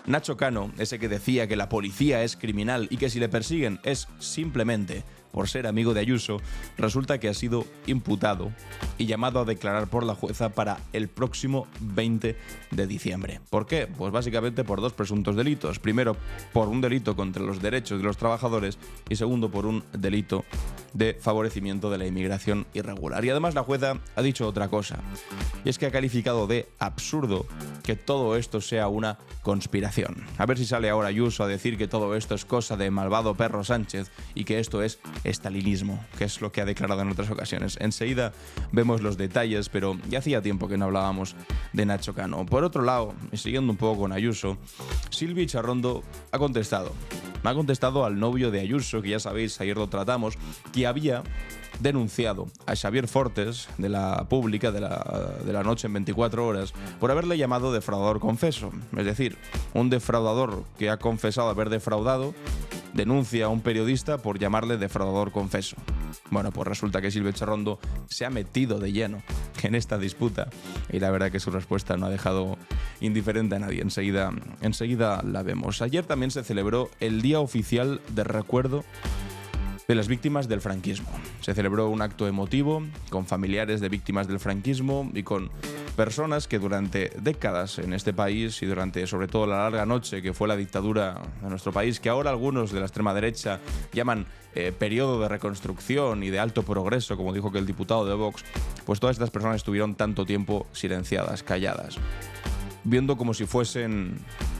Nacho Cano, ese que decía que la policía es criminal y que si le persiguen es simplemente por ser amigo de Ayuso, resulta que ha sido imputado y llamado a declarar por la jueza para el próximo 20 de diciembre. ¿Por qué? Pues básicamente por dos presuntos delitos. Primero, por un delito contra los derechos de los trabajadores y segundo, por un delito de favorecimiento de la inmigración irregular. Y además la jueza ha dicho otra cosa, y es que ha calificado de absurdo que todo esto sea una conspiración. A ver si sale ahora Ayuso a decir que todo esto es cosa de malvado perro Sánchez y que esto es estalinismo, que es lo que ha declarado en otras ocasiones. Enseguida vemos los detalles, pero ya hacía tiempo que no hablábamos de Nacho Cano. Por otro lado, y siguiendo un poco con Ayuso, Silvi Charrondo ha contestado al novio de Ayuso, que ya sabéis, ayer lo tratamos, que había denunciado a Xavier Fortes de la Pública de la Noche en 24 horas por haberle llamado defraudador confeso. Es decir, un defraudador que ha confesado haber defraudado denuncia a un periodista por llamarle defraudador confeso. Bueno, pues resulta que Silvi Charrondo se ha metido de lleno en esta disputa y la verdad que su respuesta no ha dejado indiferente a nadie. Enseguida la vemos. Ayer también se celebró el Día Oficial de Recuerdo de las víctimas del franquismo. Se celebró un acto emotivo con familiares de víctimas del franquismo y con personas que durante décadas en este país y durante sobre todo la larga noche que fue la dictadura de nuestro país, que ahora algunos de la extrema derecha llaman periodo de reconstrucción y de alto progreso, como dijo que el diputado de Vox, pues todas estas personas estuvieron tanto tiempo silenciadas, calladas, viendo como si fuesen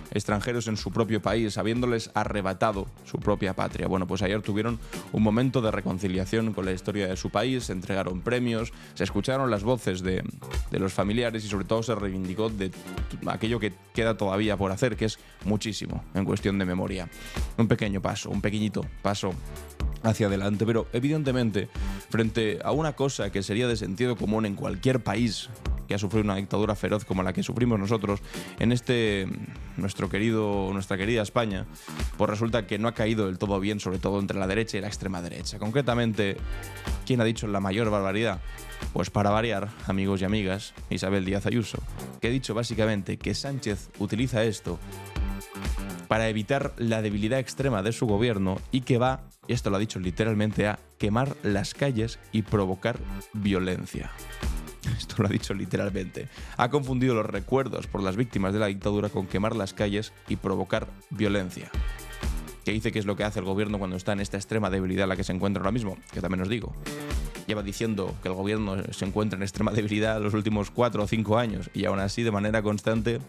extranjeros en su propio país, habiéndoles arrebatado su propia patria. Bueno, pues ayer tuvieron un momento de reconciliación con la historia de su país, se entregaron premios, se escucharon las voces de los familiares y sobre todo se reivindicó de aquello que queda todavía por hacer, que es muchísimo en cuestión de memoria. Un pequeñito paso hacia adelante, pero evidentemente frente a una cosa que sería de sentido común en cualquier país que ha sufrido una dictadura feroz como la que sufrimos nosotros en nuestra querida España, pues resulta que no ha caído del todo bien, sobre todo entre la derecha y la extrema derecha. Concretamente, ¿quién ha dicho la mayor barbaridad? Pues para variar, amigos y amigas, Isabel Díaz Ayuso, que ha dicho básicamente que Sánchez utiliza esto para evitar la debilidad extrema de su gobierno y que va, y esto lo ha dicho literalmente, a quemar las calles y provocar violencia. Esto lo ha dicho literalmente. Ha confundido los recuerdos por las víctimas de la dictadura con quemar las calles y provocar violencia. ¿Qué dice que es lo que hace el gobierno cuando está en esta extrema debilidad en la que se encuentra ahora mismo? Que también os digo, lleva diciendo que el gobierno se encuentra en extrema debilidad los últimos 4 o 5 años y aún así de manera constante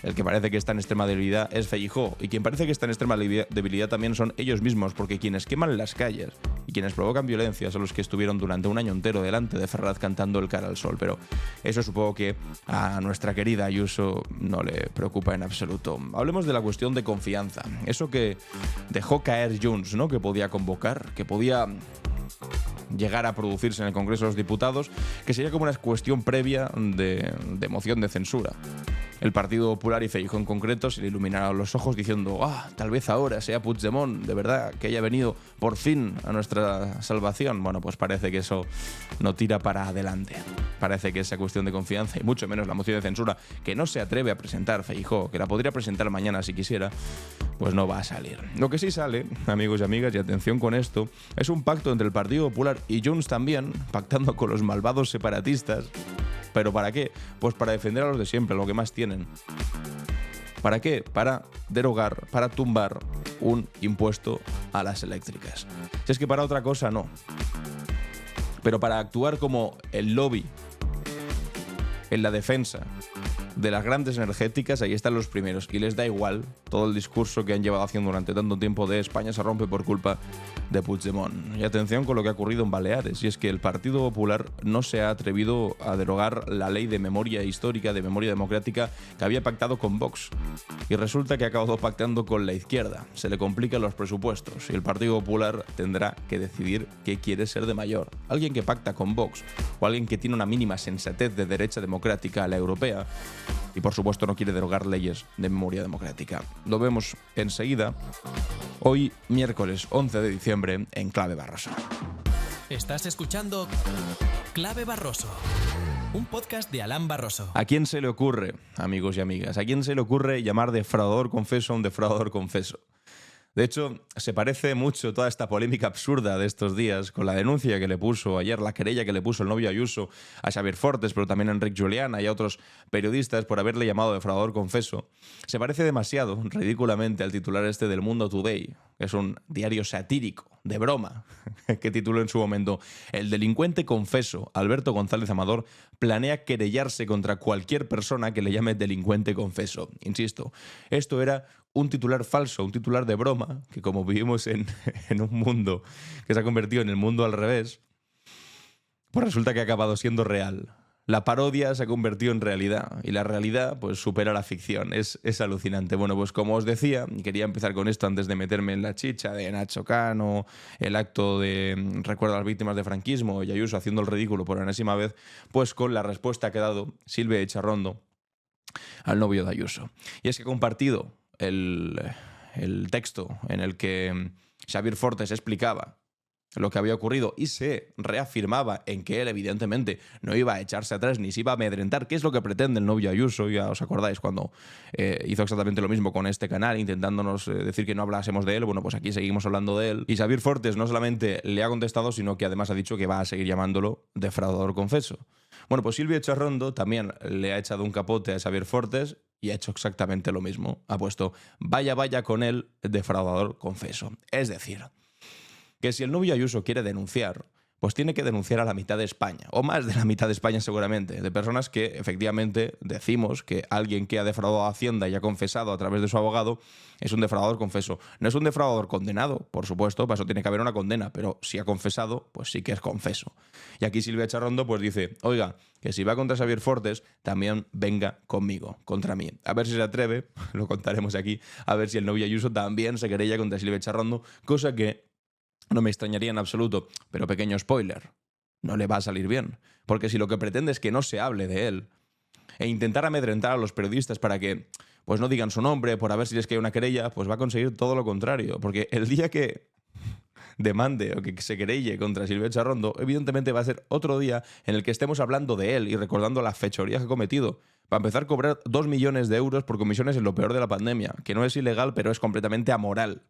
el que parece que está en extrema debilidad es Feijóo, y quien parece que está en extrema debilidad también son ellos mismos, porque quienes queman las calles y quienes provocan violencia son los que estuvieron durante un año entero delante de Ferraz cantando el cara al sol. Pero eso supongo que a nuestra querida Ayuso no le preocupa en absoluto. Hablemos de la cuestión de confianza. Eso que dejó caer Junts, ¿no? Que podía convocar, que podía llegar a producirse en el Congreso de los Diputados, que sería como una cuestión previa de moción de censura. El Partido Popular y Feijóo en concreto se le iluminaron los ojos diciendo tal vez ahora sea Puigdemont, de verdad, que haya venido por fin a nuestra salvación. Bueno, pues parece que eso no tira para adelante. Parece que esa cuestión de confianza, y mucho menos la moción de censura, que no se atreve a presentar Feijóo, que la podría presentar mañana si quisiera, pues no va a salir. Lo que sí sale, amigos y amigas, y atención con esto, es un pacto entre el Partido Popular y Junts también, pactando con los malvados separatistas. ¿Pero para qué? Pues para defender a los de siempre, lo que más tienen. ¿Para qué? Para derogar, para tumbar un impuesto a las eléctricas. Si es que para otra cosa no. Pero para actuar como el lobby en la defensa de las grandes energéticas, ahí están los primeros. Y les da igual todo el discurso que han llevado haciendo durante tanto tiempo de España se rompe por culpa de Puigdemont. Y atención con lo que ha ocurrido en Baleares, y es que el Partido Popular no se ha atrevido a derogar la ley de memoria histórica, de memoria democrática, que había pactado con Vox. Y resulta que ha acabado pactando con la izquierda. Se le complican los presupuestos y el Partido Popular tendrá que decidir qué quiere ser de mayor. Alguien que pacta con Vox o alguien que tiene una mínima sensatez de derecha democrática a la europea y por supuesto no quiere derogar leyes de memoria democrática. Lo vemos enseguida, hoy miércoles 11 de diciembre en Clave Barroso. Estás escuchando Clave Barroso. un podcast de Alan Barroso. ¿A quién se le ocurre, amigos y amigas, a quién se le ocurre llamar defraudador confeso a un defraudador confeso? De hecho, se parece mucho toda esta polémica absurda de estos días con la denuncia que le puso ayer, la querella que le puso el novio Ayuso a Xavier Fortes, pero también a Enric Juliana y a otros periodistas por haberle llamado defraudador confeso. Se parece demasiado, ridículamente, al titular este del Mundo Today, que es un diario satírico, de broma, que tituló en su momento: el delincuente confeso, Alberto González Amador, planea querellarse contra cualquier persona que le llame delincuente confeso. Insisto, esto era un titular falso, un titular de broma, que como vivimos en un mundo que se ha convertido en el mundo al revés, pues resulta que ha acabado siendo real. La parodia se ha convertido en realidad y la realidad pues supera la ficción. Es alucinante. Bueno, pues como os decía, y quería empezar con esto antes de meterme en la chicha de Nacho Cano, el acto de recuerdo a las víctimas de franquismo y Ayuso haciendo el ridículo por enésima vez, pues con la respuesta que ha dado Silvia Echarrondo al novio de Ayuso. Y es que ha compartido el texto en el que Xavier Fortes explicaba lo que había ocurrido y se reafirmaba en que él evidentemente no iba a echarse atrás ni se iba a amedrentar, que es lo que pretende el novio Ayuso. Ya os acordáis cuando hizo exactamente lo mismo con este canal, intentándonos decir que no hablásemos de él. Bueno, pues aquí seguimos hablando de él. Y Xavier Fortes no solamente le ha contestado, sino que además ha dicho que va a seguir llamándolo defraudador confeso. Bueno, pues Silvia Echarrondo también le ha echado un capote a Xavier Fortes y ha hecho exactamente lo mismo. Ha puesto vaya con él, defraudador confeso. Es decir, que si el novio Ayuso quiere denunciar, pues tiene que denunciar a la mitad de España, o más de la mitad de España seguramente, de personas que efectivamente decimos que alguien que ha defraudado a Hacienda y ha confesado a través de su abogado es un defraudador confeso. No es un defraudador condenado, por supuesto, para eso tiene que haber una condena, pero si ha confesado, pues sí que es confeso. Y aquí Silvia Echarrondo pues dice, oiga, que si va contra Xavier Fortes, también venga conmigo, contra mí. A ver si se atreve, lo contaremos aquí, a ver si el novio Ayuso también se querella contra Silvia Echarrondo, cosa que no me extrañaría en absoluto, pero pequeño spoiler, no le va a salir bien. Porque si lo que pretende es que no se hable de él e intentar amedrentar a los periodistas para que pues no digan su nombre por a ver si les cae una querella, pues va a conseguir todo lo contrario. Porque el día que demande o que se querelle contra Silvia Echarrondo, evidentemente va a ser otro día en el que estemos hablando de él y recordando la fechoría que ha cometido. Para empezar, cobrar 2 millones de euros por comisiones en lo peor de la pandemia, que no es ilegal, pero es completamente amoral.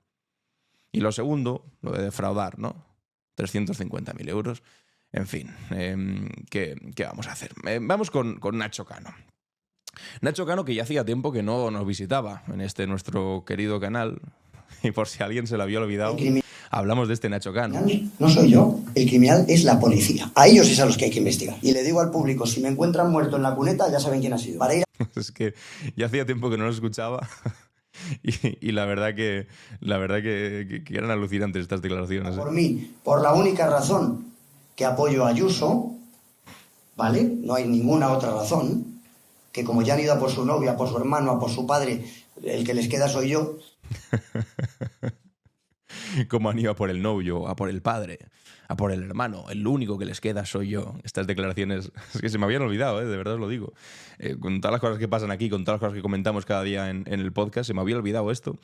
Y lo segundo, lo de defraudar, ¿no? 350.000 euros. En fin, ¿qué vamos a hacer? Vamos con Nacho Cano. Nacho Cano, que ya hacía tiempo que no nos visitaba en este nuestro querido canal. Y por si a alguien se lo había olvidado, hablamos de este Nacho Cano. No soy yo, el criminal es la policía. A ellos es a los que hay que investigar. Y le digo al público, si me encuentran muerto en la cuneta, ya saben quién ha sido. Para ir Es que ya hacía tiempo que no lo escuchaba. Y la verdad que eran alucinantes estas declaraciones. por mí, por la única razón que apoyo a Ayuso, ¿vale? No hay ninguna otra razón, que como ya han ido a por su novia, a por su hermano, a por su padre, el que les queda soy yo. Como han ido a por el novio, a por el padre, a por el hermano, el único que les queda soy yo. Estas declaraciones es que se me habían olvidado, de verdad os lo digo. Con todas las cosas que pasan aquí, con todas las cosas que comentamos cada día en el podcast, se me había olvidado esto.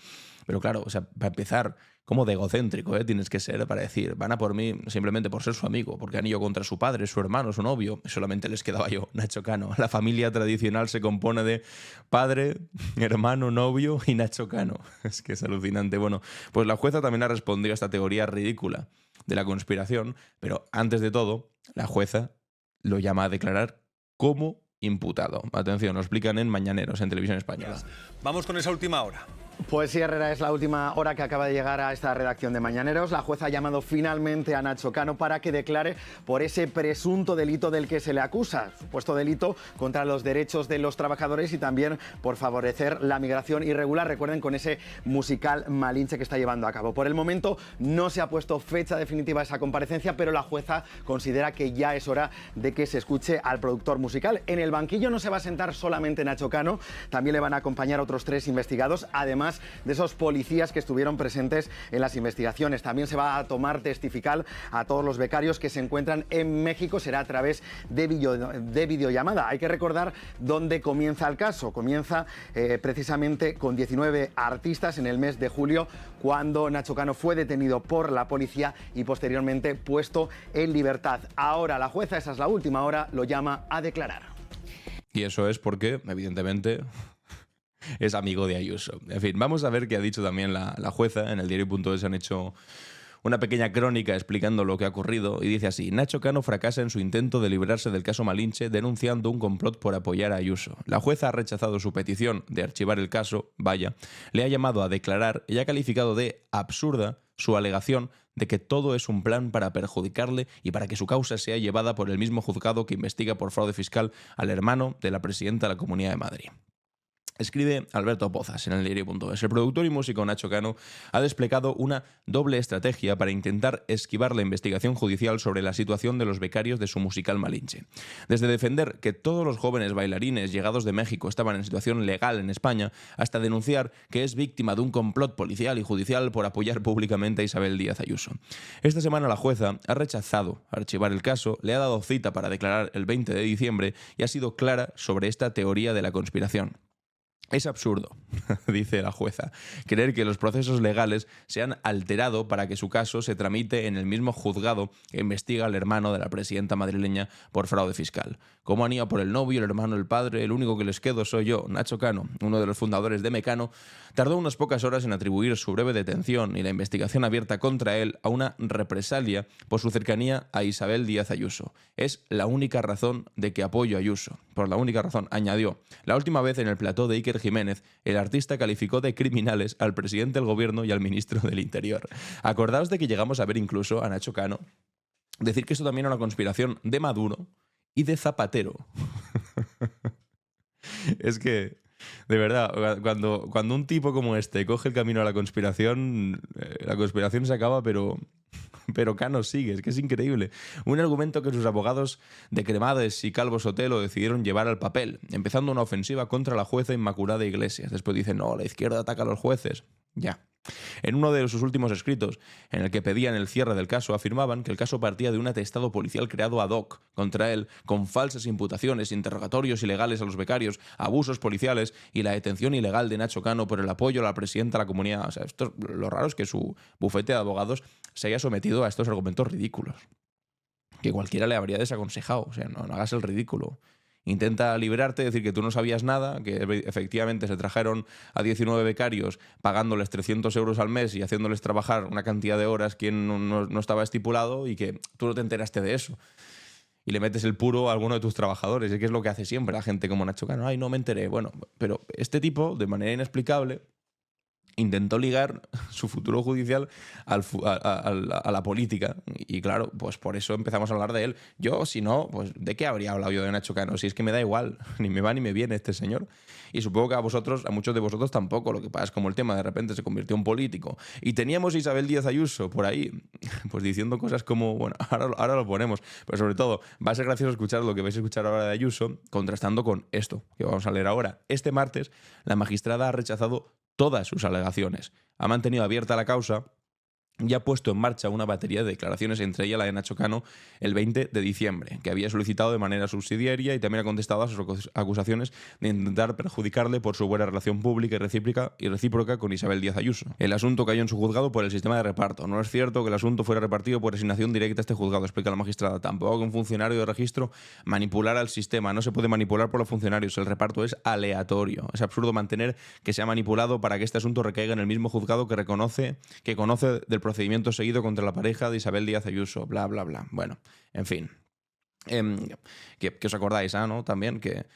Pero claro, o sea, para empezar, como de egocéntrico tienes que ser para decir, van a por mí simplemente por ser su amigo, porque han ido contra su padre, su hermano, su novio. Solamente les quedaba yo, Nacho Cano. La familia tradicional se compone de padre, hermano, novio y Nacho Cano. Es que es alucinante. Bueno, pues la jueza también ha respondido a esta teoría ridícula de la conspiración, pero antes de todo, la jueza lo llama a declarar como imputado. Atención, lo explican en Mañaneros, en Televisión Española. Vamos con esa última hora. Pues sí, Herrera, es la última hora que acaba de llegar a esta redacción de Mañaneros. La jueza ha llamado finalmente a Nacho Cano para que declare por ese presunto delito del que se le acusa, supuesto delito contra los derechos de los trabajadores y también por favorecer la migración irregular. Recuerden, con ese musical Malinche que está llevando a cabo. Por el momento no se ha puesto fecha definitiva a esa comparecencia, pero la jueza considera que ya es hora de que se escuche al productor musical. En el banquillo no se va a sentar solamente Nacho Cano, también le van a acompañar otros 3 investigados. Además, además de esos policías que estuvieron presentes en las investigaciones. También se va a tomar testifical a todos los becarios que se encuentran en México. Será a través de videollamada. Hay que recordar dónde comienza el caso. Comienza precisamente con 19 artistas en el mes de julio, cuando Nacho Cano fue detenido por la policía y posteriormente puesto en libertad. Ahora la jueza, esa es la última hora, lo llama a declarar. Y eso es porque, evidentemente, es amigo de Ayuso. En fin, vamos a ver qué ha dicho también la jueza. En el diario.es han hecho una pequeña crónica explicando lo que ha ocurrido y dice así: Nacho Cano fracasa en su intento de librarse del caso Malinche denunciando un complot por apoyar a Ayuso. La jueza ha rechazado su petición de archivar el caso, le ha llamado a declarar y ha calificado de absurda su alegación de que todo es un plan para perjudicarle y para que su causa sea llevada por el mismo juzgado que investiga por fraude fiscal al hermano de la presidenta de la Comunidad de Madrid. Escribe Alberto Pozas en el diario.es. El productor y músico Nacho Cano ha desplegado una doble estrategia para intentar esquivar la investigación judicial sobre la situación de los becarios de su musical Malinche. Desde defender que todos los jóvenes bailarines llegados de México estaban en situación legal en España, hasta denunciar que es víctima de un complot policial y judicial por apoyar públicamente a Isabel Díaz Ayuso. Esta semana la jueza ha rechazado archivar el caso, le ha dado cita para declarar el 20 de diciembre y ha sido clara sobre esta teoría de la conspiración. Es absurdo, dice la jueza, creer que los procesos legales se han alterado para que su caso se tramite en el mismo juzgado que investiga al hermano de la presidenta madrileña por fraude fiscal. Como han ido por el novio, el hermano, el padre, el único que les quedo soy yo, Nacho Cano, uno de los fundadores de Mecano, tardó unas pocas horas en atribuir su breve detención y la investigación abierta contra él a una represalia por su cercanía a Isabel Díaz Ayuso. Es la única razón de que apoyo a Ayuso. Por la única razón, añadió. La última vez en el plató de Iker Jiménez, el artista calificó de criminales al presidente del gobierno y al ministro del Interior. Acordaos de que llegamos a ver incluso a Nacho Cano decir que esto también era una conspiración de Maduro y de Zapatero. Es que, de verdad, cuando un tipo como este coge el camino a la conspiración se acaba, pero Cano sigue, es que es increíble. Un argumento que sus abogados de Cremades y Calvo Sotelo decidieron llevar al papel, empezando una ofensiva contra la jueza Inmaculada Iglesias. Después dicen, no, la izquierda ataca a los jueces. Ya. En uno de sus últimos escritos, en el que pedían el cierre del caso, afirmaban que el caso partía de un atestado policial creado ad hoc contra él, con falsas imputaciones, interrogatorios ilegales a los becarios, abusos policiales y la detención ilegal de Nacho Cano por el apoyo a la presidenta de la comunidad. O sea, lo raro es que su bufete de abogados se haya sometido a estos argumentos ridículos, que cualquiera le habría desaconsejado. O sea, no hagas el ridículo. Intenta librarte, decir que tú no sabías nada, que efectivamente se trajeron a 19 becarios pagándoles 300 euros al mes y haciéndoles trabajar una cantidad de horas que no estaba estipulado y que tú no te enteraste de eso. Y le metes el puro a alguno de tus trabajadores. Es que es lo que hace siempre la gente como Nacho Cano. Ay, no me enteré. Bueno, pero este tipo, de manera inexplicable, intentó ligar su futuro judicial a la política. Y claro, pues por eso empezamos a hablar de él. Yo, si no, pues ¿de qué habría hablado yo de Nacho Cano? Si es que me da igual, ni me va ni me viene este señor. Y supongo que a muchos de vosotros tampoco. Lo que pasa es como el tema de repente se convirtió en político. Y teníamos a Isabel Díaz Ayuso por ahí, pues diciendo cosas como, bueno, ahora lo ponemos. Pero sobre todo, va a ser gracioso escuchar lo que vais a escuchar ahora de Ayuso, contrastando con esto que vamos a leer ahora. Este martes, la magistrada ha rechazado todas sus alegaciones. Ha mantenido abierta la causa y ha puesto en marcha una batería de declaraciones, entre ellas la de Nacho Cano, el 20 de diciembre, que había solicitado de manera subsidiaria y también ha contestado a sus acusaciones de intentar perjudicarle por su buena relación pública y recíproca con Isabel Díaz Ayuso. El asunto cayó en su juzgado por el sistema de reparto. No es cierto que el asunto fuera repartido por asignación directa a este juzgado, explica la magistrada. Tampoco que un funcionario de registro manipulara el sistema. No se puede manipular por los funcionarios. El reparto es aleatorio. Es absurdo mantener que se ha manipulado para que este asunto recaiga en el mismo juzgado que conoce del procedimiento seguido contra la pareja de Isabel Díaz Ayuso, bla, bla, bla. Bueno, en fin. Que os acordáis, ¿no? También que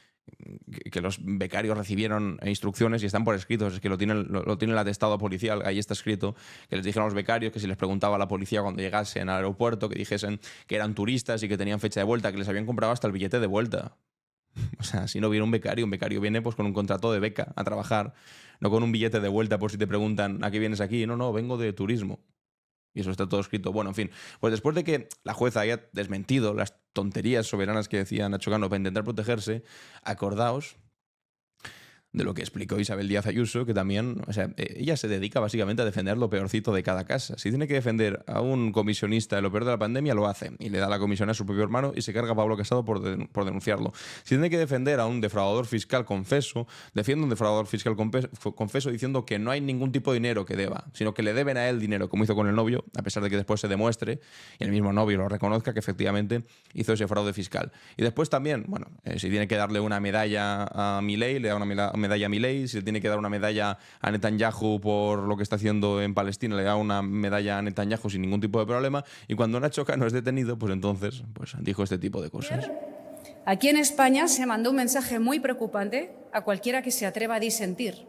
los becarios recibieron instrucciones y están por escritos, es que lo tiene el atestado policial, ahí está escrito, que les dijeron a los becarios que si les preguntaba a la policía cuando llegasen al aeropuerto, que dijesen que eran turistas y que tenían fecha de vuelta, que les habían comprado hasta el billete de vuelta. O sea, si no viene un becario viene pues con un contrato de beca a trabajar, no con un billete de vuelta por si te preguntan ¿a qué vienes aquí? No, vengo de turismo. Y eso está todo escrito. Bueno, en fin, pues después de que la jueza haya desmentido las tonterías soberanas que decía Nacho Cano para intentar protegerse, acordaos de lo que explicó Isabel Díaz Ayuso, que también, o sea, ella se dedica básicamente a defender lo peorcito de cada casa. Si tiene que defender a un comisionista de lo peor de la pandemia, lo hace. Y le da la comisión a su propio hermano y se carga a Pablo Casado por denunciarlo. Si tiene que defender a un defraudador fiscal confeso, defiende a un defraudador fiscal confeso diciendo que no hay ningún tipo de dinero que deba, sino que le deben a él dinero, como hizo con el novio, a pesar de que después se demuestre y el mismo novio lo reconozca que efectivamente hizo ese fraude fiscal. Y después también, bueno, si tiene que darle una medalla a Milei, le da una medalla a Milei. Si le tiene que dar una medalla a Netanyahu por lo que está haciendo en Palestina, le da una medalla a Netanyahu sin ningún tipo de problema. Y cuando Nacho Cano es detenido, pues entonces dijo este tipo de cosas. Aquí en España se mandó un mensaje muy preocupante a cualquiera que se atreva a disentir.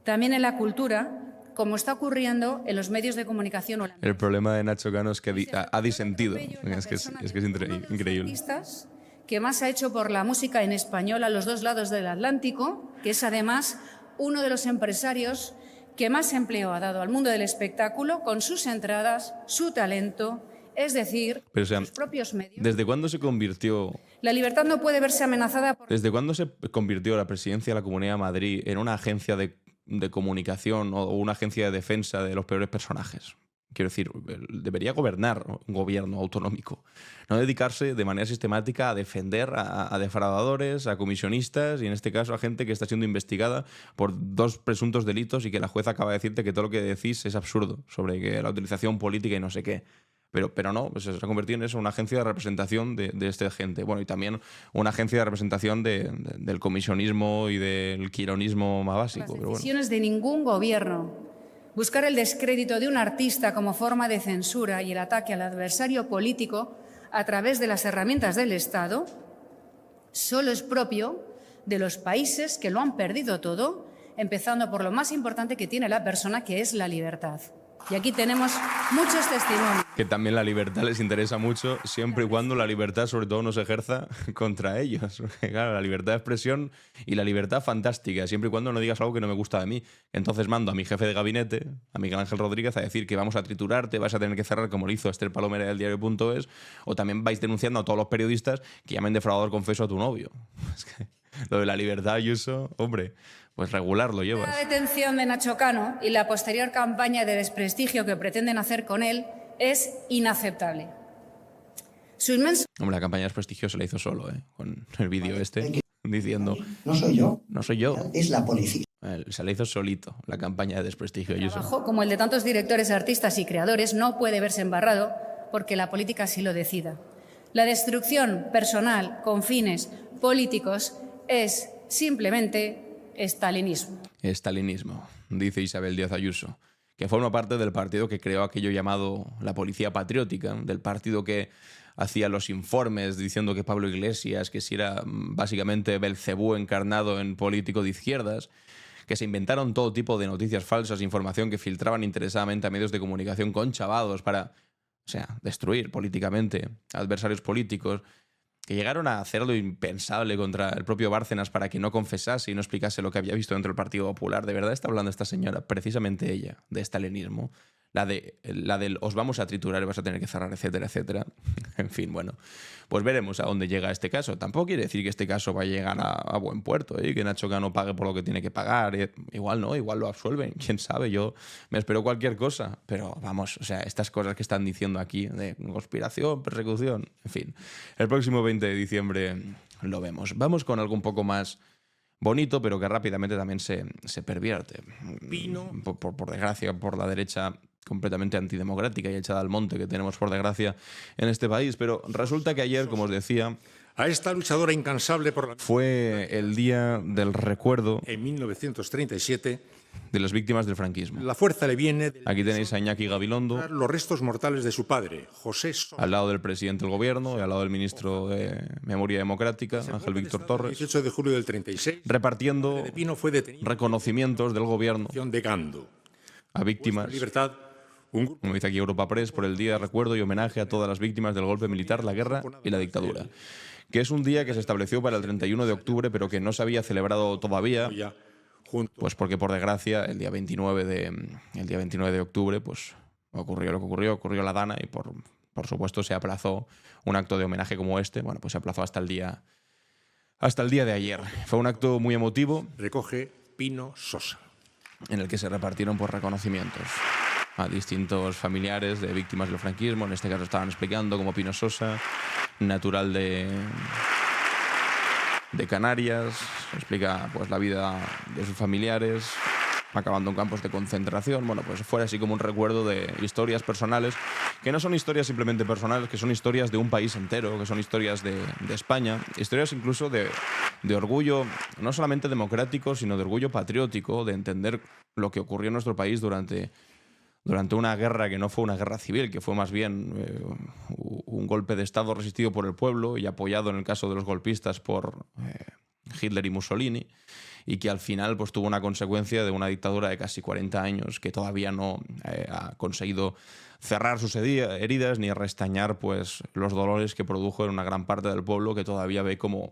También en la cultura, como está ocurriendo en los medios de comunicación. El problema de Nacho Cano es que ha disentido. Es que es increíble. Que más ha hecho por la música en español a los dos lados del Atlántico, que es además uno de los empresarios que más empleo ha dado al mundo del espectáculo con sus entradas, su talento, es decir, pero, o sea, sus propios medios. ¿Desde cuándo se convirtió? La libertad no puede verse amenazada por... ¿Desde cuándo se convirtió la presidencia de la Comunidad de Madrid en una agencia de comunicación o una agencia de defensa de los peores personajes? Quiero decir, debería gobernar un gobierno autonómico, no dedicarse de manera sistemática a defender a defraudadores, a comisionistas y en este caso a gente que está siendo investigada por 2 presuntos delitos y que la jueza acaba de decirte que todo lo que decís es absurdo sobre que la utilización política y no sé qué. Pero no, pues se ha convertido en eso, una agencia de representación de esta gente. Bueno, y también una agencia de representación del comisionismo y del quironismo más básico. Las decisiones de ningún gobierno. Buscar el descrédito de un artista como forma de censura y el ataque al adversario político a través de las herramientas del Estado solo es propio de los países que lo han perdido todo, empezando por lo más importante que tiene la persona, que es la libertad. Y aquí tenemos muchos testimonios. Que también la libertad les interesa mucho, siempre y cuando la libertad sobre todo no se ejerza contra ellos. Claro, la libertad de expresión y la libertad fantástica, siempre y cuando no digas algo que no me gusta de mí. Entonces mando a mi jefe de gabinete, a Miguel Ángel Rodríguez, a decir que vamos a triturarte, vas a tener que cerrar como lo hizo Esther Palomera del diario.es, o también vais denunciando a todos los periodistas que llamen defraudador confeso a tu novio. Es que lo de la libertad, Ayuso, hombre, pues regular lo llevas. La detención de Nacho Cano y la posterior campaña de desprestigio que pretenden hacer con él es inaceptable. Su inmenso... Hombre, la campaña de desprestigio se la hizo solo, con el vídeo diciendo... No soy yo. No soy yo. Es la policía. Se la hizo solito, la campaña de desprestigio. Trabajo, como el de tantos directores, artistas y creadores, no puede verse embarrado porque la política así lo decida. La destrucción personal con fines políticos es simplemente estalinismo. Estalinismo, dice Isabel Díaz Ayuso, que forma parte del partido que creó aquello llamado la Policía Patriótica, del partido que hacía los informes diciendo que Pablo Iglesias, que si era básicamente Belcebú encarnado en político de izquierdas, que se inventaron todo tipo de noticias falsas, información que filtraban interesadamente a medios de comunicación conchavados para, o sea, destruir políticamente a adversarios políticos, que llegaron a hacer lo impensable contra el propio Bárcenas para que no confesase y no explicase lo que había visto dentro del Partido Popular. ¿De verdad está hablando esta señora, precisamente ella, de estalinismo? La del os vamos a triturar y vas a tener que cerrar, etcétera, etcétera. En fin, bueno, pues veremos a dónde llega este caso. Tampoco quiere decir que este caso va a llegar a buen puerto, que Nacho Cano pague por lo que tiene que pagar. Igual no, igual lo absuelven, quién sabe, yo me espero cualquier cosa. Pero vamos, o sea, estas cosas que están diciendo aquí de conspiración, persecución, en fin. El próximo 20 de diciembre lo vemos. Vamos con algo un poco más bonito, pero que rápidamente también se pervierte. Por desgracia, por la derecha completamente antidemocrática y echada al monte que tenemos, por desgracia, en este país. Pero resulta que ayer, como os decía, a esta luchadora incansable por la... fue el día del recuerdo en 1937 de las víctimas del franquismo. La fuerza le viene... Aquí tenéis a Iñaki Gabilondo, los restos mortales de su padre, José Sola, al lado del presidente del gobierno y al lado del ministro de Memoria Democrática, Ángel Víctor Torres, 18 de julio del 36, repartiendo de Pino fue detenido reconocimientos del gobierno de Gando. a víctimas, Libertad, como dice aquí Europa Press, por el día de recuerdo y homenaje a todas las víctimas del golpe militar, la guerra y la dictadura. Que es un día que se estableció para el 31 de octubre, pero que no se había celebrado todavía, pues porque por desgracia el día 29 de octubre pues ocurrió lo que ocurrió la Dana y por supuesto se aplazó un acto de homenaje como este, bueno, pues se aplazó hasta el día hasta el día de ayer. Fue un acto muy emotivo recoge Pino Sosa. en el que se repartieron pues, reconocimientos a distintos familiares de víctimas del franquismo. En este caso estaban explicando como Pino Sosa, natural de Canarias, explica pues, la vida de sus familiares, acabando en campos de concentración. Bueno, pues fuera así como un recuerdo de historias personales, que no son historias simplemente personales, que son historias de un país entero, que son historias de España, historias incluso de orgullo, no solamente democrático, sino de orgullo patriótico, de entender lo que ocurrió en nuestro país durante una guerra que no fue una guerra civil, que fue más bien un golpe de Estado resistido por el pueblo y apoyado en el caso de los golpistas por Hitler y Mussolini, y que al final pues, tuvo una consecuencia de una dictadura de casi 40 años que todavía no ha conseguido cerrar sus heridas ni restañar pues, los dolores que produjo en una gran parte del pueblo que todavía ve como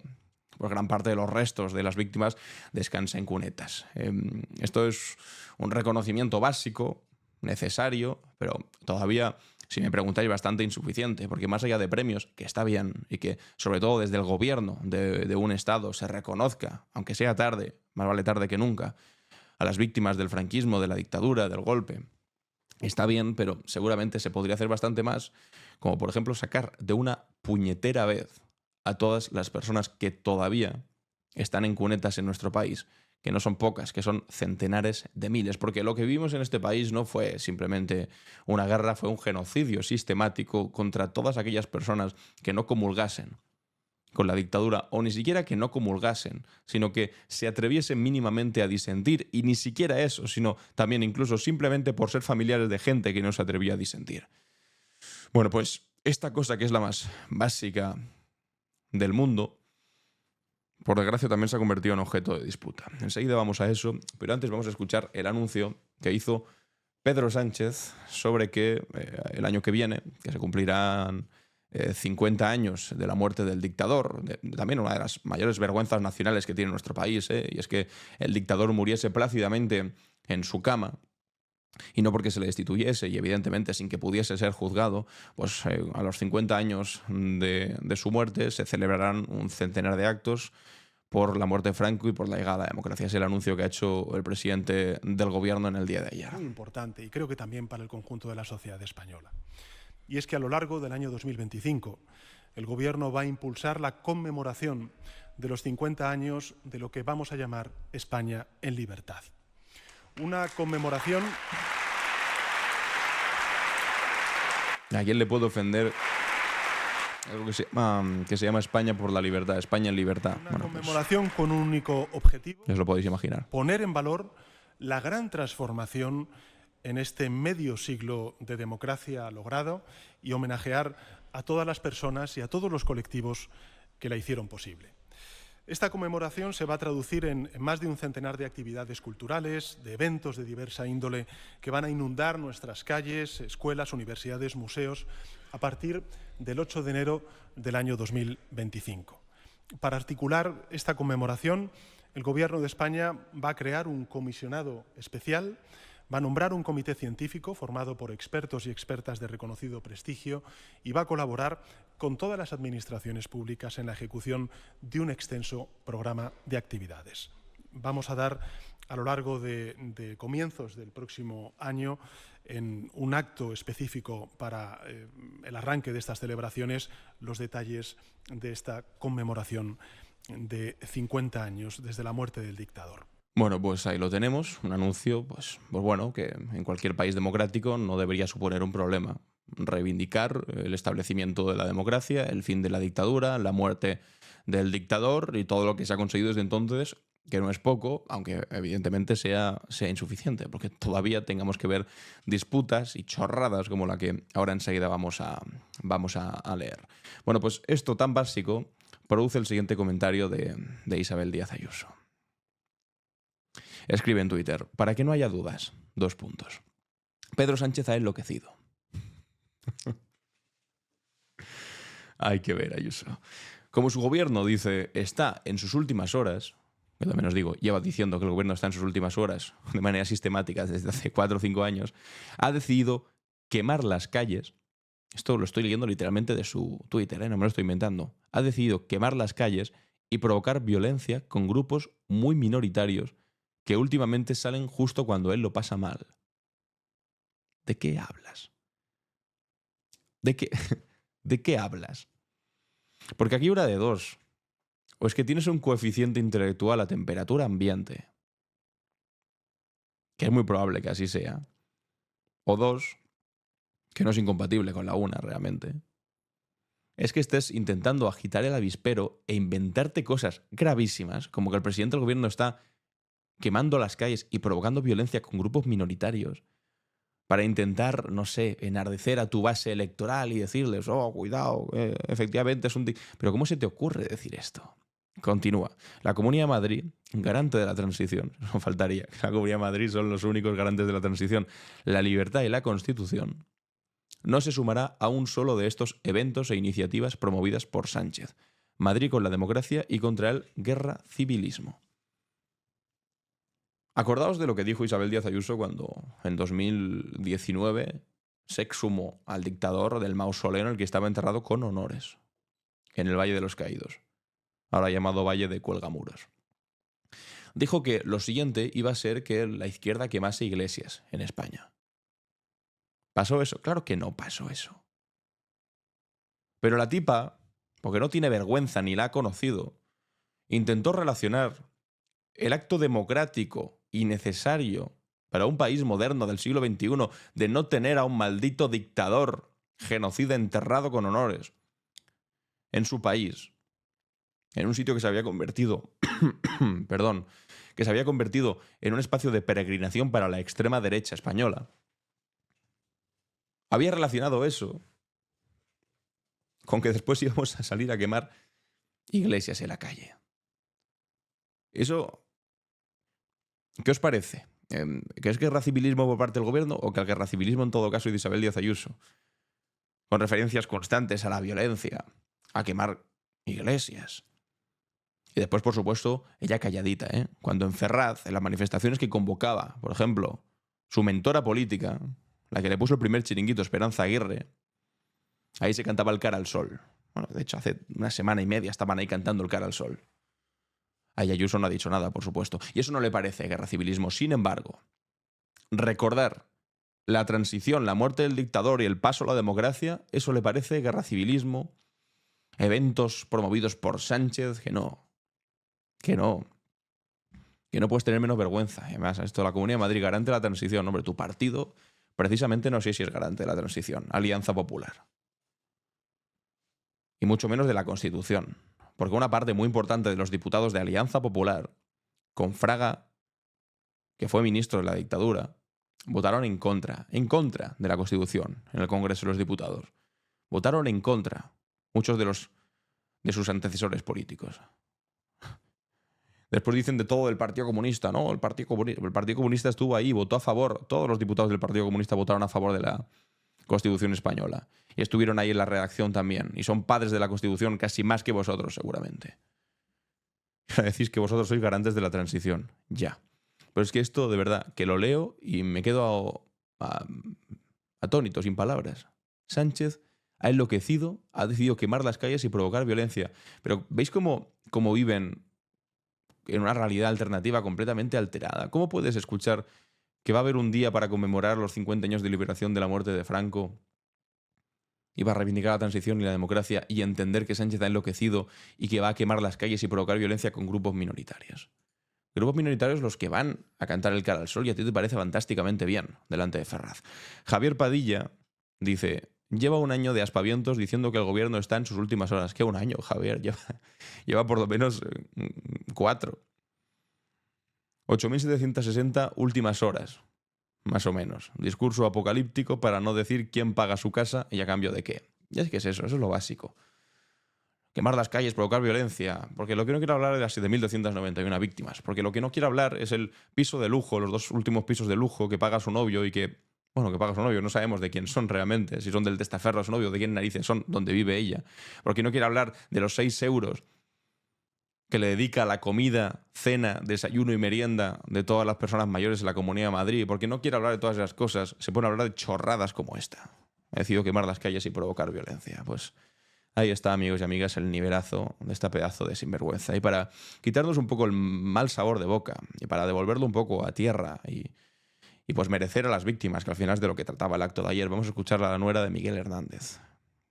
pues, gran parte de los restos de las víctimas descansa en cunetas. Esto es un reconocimiento básico, necesario, pero todavía, si me preguntáis, bastante insuficiente, porque más allá de premios, que está bien, y que sobre todo desde el gobierno de un Estado se reconozca, aunque sea tarde, más vale tarde que nunca, a las víctimas del franquismo, de la dictadura, del golpe, está bien, pero seguramente se podría hacer bastante más, como por ejemplo sacar de una puñetera vez a todas las personas que todavía están en cunetas en nuestro país, que no son pocas, que son centenares de miles, porque lo que vivimos en este país no fue simplemente una guerra, fue un genocidio sistemático contra todas aquellas personas que no comulgasen con la dictadura, o ni siquiera que no comulgasen, sino que se atreviesen mínimamente a disentir, y ni siquiera eso, sino también incluso simplemente por ser familiares de gente que no se atrevía a disentir. Bueno, pues esta cosa que es la más básica del mundo, por desgracia también se ha convertido en objeto de disputa. Enseguida vamos a eso, pero antes vamos a escuchar el anuncio que hizo Pedro Sánchez sobre que el año que viene, que se cumplirán 50 años de la muerte del dictador, también una de las mayores vergüenzas nacionales que tiene nuestro país, y es que el dictador muriese plácidamente en su cama, y no porque se le destituyese y evidentemente sin que pudiese ser juzgado, pues a los 50 años de su muerte se celebrarán un centenar de actos por la muerte de Franco y por la llegada a la democracia. Es el anuncio que ha hecho el presidente del gobierno en el día de ayer. Muy importante, y creo que también para el conjunto de la sociedad española. Y es que a lo largo del año 2025 el gobierno va a impulsar la conmemoración de los 50 años de lo que vamos a llamar España en libertad. Una conmemoración... ¿A quién le puede ofender algo que se llama España por la libertad, España en libertad? Una conmemoración con un único objetivo. Os lo podéis imaginar. Poner en valor la gran transformación en este medio siglo de democracia logrado y homenajear a todas las personas y a todos los colectivos que la hicieron posible. Esta conmemoración se va a traducir en más de un centenar de actividades culturales, de eventos de diversa índole que van a inundar nuestras calles, escuelas, universidades, museos, a partir del 8 de enero del año 2025. Para articular esta conmemoración, el Gobierno de España va a crear un comisionado especial, va a nombrar un comité científico formado por expertos y expertas de reconocido prestigio y va a colaborar con todas las administraciones públicas en la ejecución de un extenso programa de actividades. Vamos a dar a lo largo de comienzos del próximo año, en un acto específico para el arranque de estas celebraciones, los detalles de esta conmemoración de 50 años desde la muerte del dictador. Bueno, pues ahí lo tenemos, un anuncio pues bueno, que en cualquier país democrático no debería suponer un problema. Reivindicar el establecimiento de la democracia, el fin de la dictadura, la muerte del dictador y todo lo que se ha conseguido desde entonces, que no es poco, aunque evidentemente sea insuficiente, porque todavía tengamos que ver disputas y chorradas como la que ahora enseguida vamos a leer. Bueno, pues esto tan básico produce el siguiente comentario de Isabel Díaz Ayuso. Escribe en Twitter: para que no haya dudas, : Pedro Sánchez ha enloquecido. Hay que ver, Ayuso. Como su gobierno, dice, está en sus últimas horas, yo también os digo, lleva diciendo que el gobierno está en sus últimas horas de manera sistemática desde hace 4 o 5 años, ha decidido quemar las calles. Esto lo estoy leyendo literalmente de su Twitter, no me lo estoy inventando. Ha decidido quemar las calles y provocar violencia con grupos muy minoritarios que últimamente salen justo cuando él lo pasa mal. ¿De qué hablas? ¿De qué hablas? Porque aquí una de dos. O es que tienes un coeficiente intelectual a temperatura ambiente, que es muy probable que así sea. O dos, que no es incompatible con la una realmente. Es que estés intentando agitar el avispero e inventarte cosas gravísimas, como que el presidente del gobierno está quemando las calles y provocando violencia con grupos minoritarios para intentar, no sé, enardecer a tu base electoral y decirles, oh, cuidado, efectivamente es un... Pero ¿cómo se te ocurre decir esto? Continúa. La Comunidad de Madrid, garante de la transición, no faltaría, que la Comunidad de Madrid son los únicos garantes de la transición, la libertad y la Constitución, no se sumará a un solo de estos eventos e iniciativas promovidas por Sánchez. Madrid con la democracia y contra el guerra civilismo. Acordaos de lo que dijo Isabel Díaz Ayuso cuando en 2019 se exhumó al dictador del mausoleo en el que estaba enterrado con honores, en el Valle de los Caídos, ahora llamado Valle de Cuelgamuros. Dijo que lo siguiente iba a ser que la izquierda quemase iglesias en España. ¿Pasó eso? Claro que no pasó eso. Pero la tipa, porque no tiene vergüenza ni la ha conocido, intentó relacionar el acto democrático y necesario para un país moderno del siglo XXI de no tener a un maldito dictador genocida enterrado con honores en su país, en un sitio que se había convertido, que se había convertido en un espacio de peregrinación para la extrema derecha española. Había relacionado eso con que después íbamos a salir a quemar iglesias en la calle. Eso, ¿qué os parece? ¿Que es guerra civilismo por parte del gobierno o que el guerra civilismo en todo caso de Isabel Díaz Ayuso? Con referencias constantes a la violencia, a quemar iglesias. Y después, por supuesto, ella calladita, ¿eh? Cuando en Ferraz, en las manifestaciones que convocaba, por ejemplo, su mentora política, la que le puso el primer chiringuito, Esperanza Aguirre, ahí se cantaba el Cara al Sol. Bueno, de hecho, hace una semana y media estaban ahí cantando el Cara al Sol. Ahí Ayuso no ha dicho nada, por supuesto. Y eso no le parece guerra civilismo. Sin embargo, recordar la transición, la muerte del dictador y el paso a la democracia, eso le parece guerra civilismo. Eventos promovidos por Sánchez, que no puedes tener menos vergüenza. Además, esto de la Comunidad de Madrid, garante de la transición. Hombre, tu partido, precisamente no sé si es garante de la transición. Alianza Popular. Y mucho menos de la Constitución. Porque una parte muy importante de los diputados de Alianza Popular, con Fraga, que fue ministro de la dictadura, votaron en contra de la Constitución en el Congreso de los Diputados. Votaron en contra muchos de sus antecesores políticos. Después dicen de todo del Partido Comunista, ¿no? El Partido Comunista estuvo ahí, votó a favor, todos los diputados del Partido Comunista votaron a favor de la Constitución española. Y estuvieron ahí en la redacción también. Y son padres de la Constitución casi más que vosotros, seguramente. Y decís que vosotros sois garantes de la transición. Ya. Pero es que esto, de verdad, que lo leo y me quedo atónito, sin palabras. Sánchez ha enloquecido, ha decidido quemar las calles y provocar violencia. Pero ¿veis cómo viven en una realidad alternativa completamente alterada? ¿Cómo puedes escuchar que va a haber un día para conmemorar los 50 años de liberación de la muerte de Franco y va a reivindicar la transición y la democracia y entender que Sánchez ha enloquecido y que va a quemar las calles y provocar violencia con grupos minoritarios? Grupos minoritarios los que van a cantar el Cara al Sol y a ti te parece fantásticamente bien delante de Ferraz. Javier Padilla dice: lleva un año de aspavientos diciendo que el gobierno está en sus últimas horas. ¿Qué un año, Javier? Lleva por lo menos 4. 8.760 últimas horas, más o menos. Discurso apocalíptico para no decir quién paga su casa y a cambio de qué. Y es que eso es lo básico. Quemar las calles, provocar violencia. Porque lo que no quiero hablar es de las 7.291 víctimas. Porque lo que no quiero hablar es el piso de lujo, los 2 últimos pisos de lujo que paga su novio y que... Bueno, que paga su novio, no sabemos de quién son realmente, si son del testaferro de su novio, de quién narices son, donde vive ella. Porque no quiero hablar de los 6 euros que le dedica a la comida, cena, desayuno y merienda de todas las personas mayores en la Comunidad de Madrid. Porque no quiero hablar de todas esas cosas, se pone a hablar de chorradas como esta. He decidido quemar las calles y provocar violencia. Pues Ahí está, amigos y amigas, el nivelazo de este pedazo de sinvergüenza. Y para quitarnos un poco el mal sabor de boca y para devolverlo un poco a tierra y pues merecer a las víctimas, que al final es de lo que trataba el acto de ayer, vamos a escuchar a la nuera de Miguel Hernández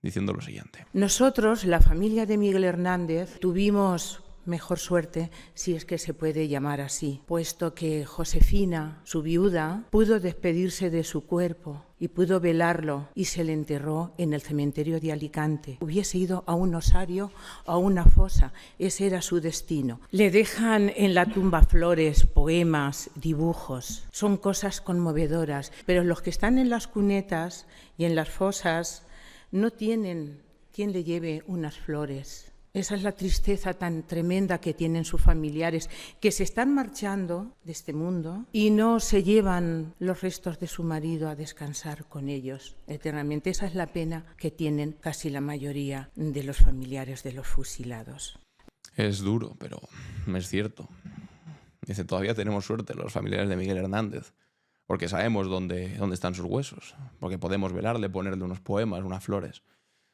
diciendo lo siguiente. Nosotros, la familia de Miguel Hernández, tuvimos mejor suerte, si es que se puede llamar así, puesto que Josefina, su viuda, pudo despedirse de su cuerpo y pudo velarlo y se le enterró en el cementerio de Alicante. Hubiese ido a un osario o a una fosa, ese era su destino. Le dejan en la tumba flores, poemas, dibujos, son cosas conmovedoras, pero los que están en las cunetas y en las fosas no tienen quien le lleve unas flores. Esa es la tristeza tan tremenda que tienen sus familiares, que se están marchando de este mundo y no se llevan los restos de su marido a descansar con ellos eternamente. Esa es la pena que tienen casi la mayoría de los familiares de los fusilados. Es duro, pero es cierto. Dice, todavía tenemos suerte los familiares de Miguel Hernández, porque sabemos dónde están sus huesos, porque podemos velarle, ponerle unos poemas, unas flores.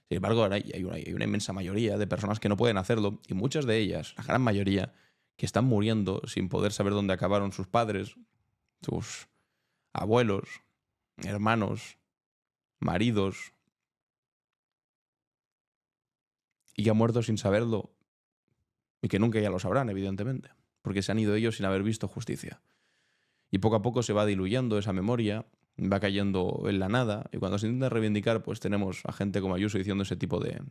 Sin embargo, hay una inmensa mayoría de personas que no pueden hacerlo y muchas de ellas, la gran mayoría, que están muriendo sin poder saber dónde acabaron sus padres, sus abuelos, hermanos, maridos, y que han muerto sin saberlo y que nunca ya lo sabrán, evidentemente, porque se han ido ellos sin haber visto justicia. Y poco a poco se va diluyendo esa memoria, va cayendo en la nada, y cuando se intenta reivindicar, pues tenemos a gente como Ayuso diciendo ese tipo de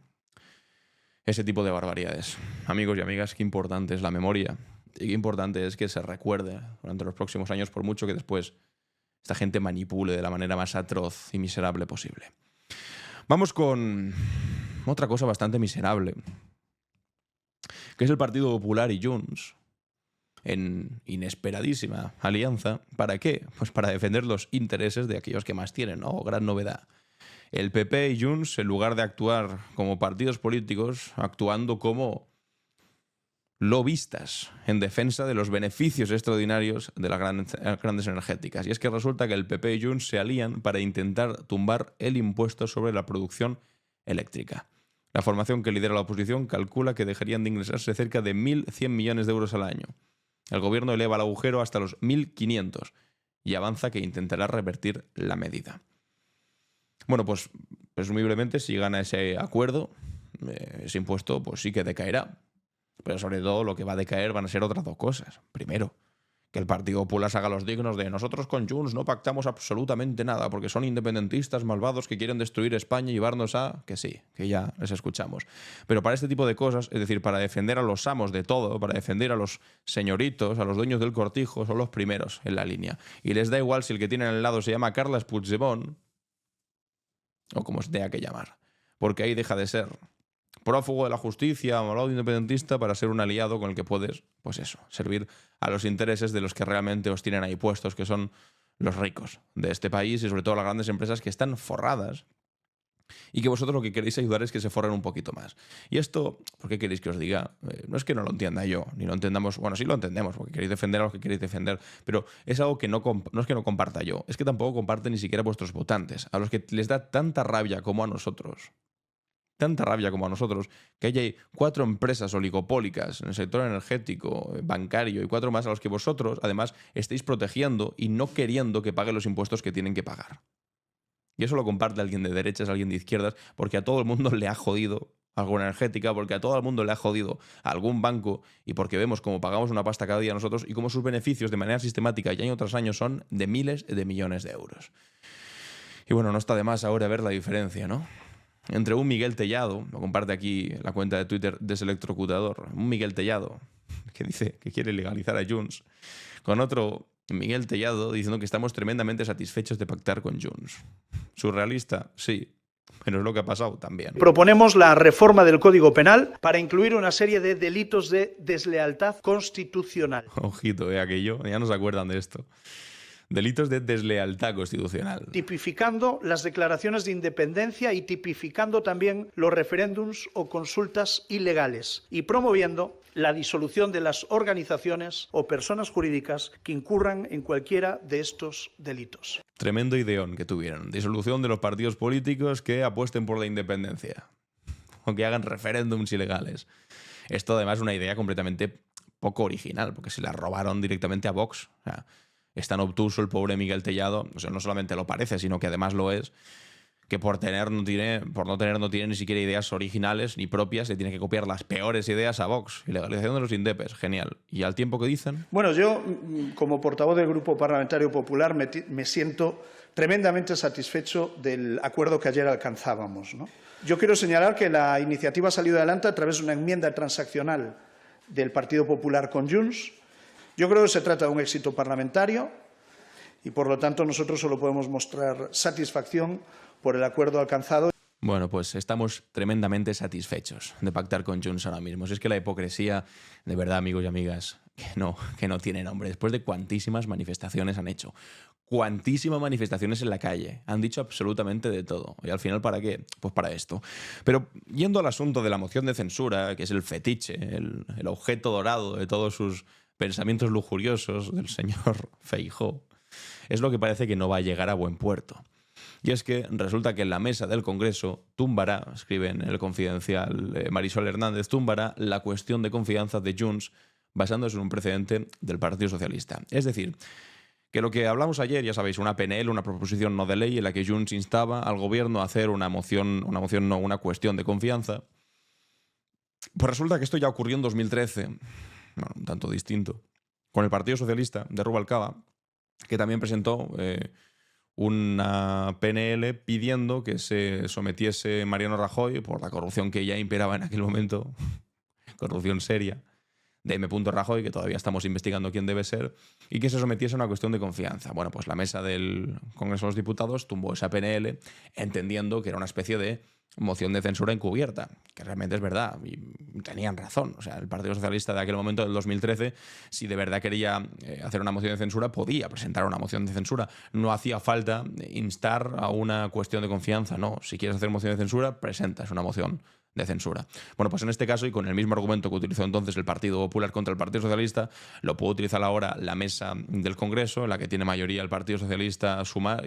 barbaridades. Amigos y amigas, qué importante es la memoria y qué importante es que se recuerde durante los próximos años, por mucho que después esta gente manipule de la manera más atroz y miserable posible. Vamos con otra cosa bastante miserable, que es el Partido Popular y Junts, en inesperadísima alianza. ¿Para qué? Pues para defender los intereses de aquellos que más tienen, ¿no? Gran novedad. El PP y Junts, en lugar de actuar como partidos políticos, actuando como lobistas en defensa de los beneficios extraordinarios de las grandes energéticas. Y es que resulta que el PP y Junts se alían para intentar tumbar el impuesto sobre la producción eléctrica. La formación que lidera la oposición calcula que dejarían de ingresarse cerca de 1.100 millones de euros al año. El gobierno eleva el agujero hasta los 1.500 y avanza que intentará revertir la medida. Bueno, pues presumiblemente si gana ese acuerdo, ese impuesto pues sí que decaerá. Pero sobre todo lo que va a decaer van a ser otras dos cosas. Primero, que el Partido Popular se haga los dignos de nosotros con Junts no pactamos absolutamente nada porque son independentistas malvados que quieren destruir España y llevarnos a... Que sí, que ya les escuchamos. Pero para este tipo de cosas, es decir, para defender a los amos de todo, para defender a los señoritos, a los dueños del cortijo, son los primeros en la línea. Y les da igual si el que tienen al lado se llama Carles Puigdemont o como se tenga que llamar. Porque ahí deja de ser prófugo de la justicia, malvado independentista, para ser un aliado con el que puedes, pues eso, servir a los intereses de los que realmente os tienen ahí puestos, que son los ricos de este país y sobre todo las grandes empresas que están forradas y que vosotros lo que queréis ayudar es que se forren un poquito más. Y esto, ¿por qué queréis que os diga? No es que no lo entienda yo, ni lo entendamos, bueno, sí lo entendemos, porque queréis defender a los que queréis defender, pero es algo que no es que no comparta yo, es que tampoco comparte ni siquiera vuestros votantes, a los que les da tanta rabia como a nosotros. Tanta rabia como a nosotros, que hay 4 empresas oligopólicas en el sector energético, bancario y 4 más a los que vosotros, además, estáis protegiendo y no queriendo que paguen los impuestos que tienen que pagar. Y eso lo comparte alguien de derechas, alguien de izquierdas, porque a todo el mundo le ha jodido alguna energética, porque a todo el mundo le ha jodido algún banco y porque vemos cómo pagamos una pasta cada día nosotros y cómo sus beneficios de manera sistemática y año tras año son de miles de millones de euros. Y bueno, no está de más ahora ver la diferencia, ¿no? Entre un Miguel Tellado, lo comparte aquí la cuenta de Twitter Deselectrocutador, un Miguel Tellado que dice que quiere legalizar a Junts, con otro Miguel Tellado diciendo que estamos tremendamente satisfechos de pactar con Junts. Surrealista, sí, pero es lo que ha pasado también. Proponemos la reforma del Código Penal para incluir una serie de delitos de deslealtad constitucional. Ojito, aquello, ya no se acuerdan de esto. Delitos de deslealtad constitucional. Tipificando las declaraciones de independencia y tipificando también los referéndums o consultas ilegales y promoviendo la disolución de las organizaciones o personas jurídicas que incurran en cualquiera de estos delitos. Tremendo ideón que tuvieron. Disolución de los partidos políticos que apuesten por la independencia. o que hagan referéndums ilegales. Esto además es una idea completamente poco original, porque se la robaron directamente a Vox. O sea, es tan obtuso el pobre Miguel Tellado, o sea, no solamente lo parece, sino que además lo es, que por no tiene ni siquiera ideas originales ni propias, le tiene que copiar las peores ideas a Vox. Ilegalización de los indepes, genial. ¿Y al tiempo que dicen? Bueno, yo, como portavoz del Grupo Parlamentario Popular, me siento tremendamente satisfecho del acuerdo que ayer alcanzábamos, ¿no? Yo quiero señalar que la iniciativa ha salido adelante a través de una enmienda transaccional del Partido Popular con Junts. Yo creo que se trata de un éxito parlamentario y, por lo tanto, nosotros solo podemos mostrar satisfacción por el acuerdo alcanzado. Bueno, pues estamos tremendamente satisfechos de pactar con Junts ahora mismo. Si es que la hipocresía, de verdad, amigos y amigas, que no tiene nombre. Después de cuantísimas manifestaciones han hecho, cuantísimas manifestaciones en la calle, han dicho absolutamente de todo. ¿Y al final para qué? Pues para esto. Pero yendo al asunto de la moción de censura, que es el fetiche, el objeto dorado de todos sus pensamientos lujuriosos del señor Feijóo, es lo que parece que no va a llegar a buen puerto. Y es que resulta que en la mesa del Congreso tumbará, escribe en el Confidencial Marisol Hernández, tumbará la cuestión de confianza de Junts basándose en un precedente del Partido Socialista. Es decir, que lo que hablamos ayer, ya sabéis, una PNL, una proposición no de ley en la que Junts instaba al gobierno a hacer una cuestión de confianza, pues resulta que esto ya ocurrió en 2013, bueno, un tanto distinto, con el Partido Socialista de Rubalcaba, que también presentó una PNL pidiendo que se sometiese Mariano Rajoy por la corrupción que ya imperaba en aquel momento, corrupción seria, de M. Rajoy, que todavía estamos investigando quién debe ser, y que se sometiese a una cuestión de confianza. Bueno, pues la mesa del Congreso de los Diputados tumbó esa PNL entendiendo que era una especie de moción de censura encubierta, que realmente es verdad, y tenían razón. O sea, el Partido Socialista de aquel momento, del 2013, si de verdad quería hacer una moción de censura, podía presentar una moción de censura. No hacía falta instar a una cuestión de confianza, no. Si quieres hacer moción de censura, presentas una moción de censura. Bueno, pues en este caso, y con el mismo argumento que utilizó entonces el Partido Popular contra el Partido Socialista, lo puede utilizar ahora la mesa del Congreso, en la que tiene mayoría el Partido Socialista Sumar,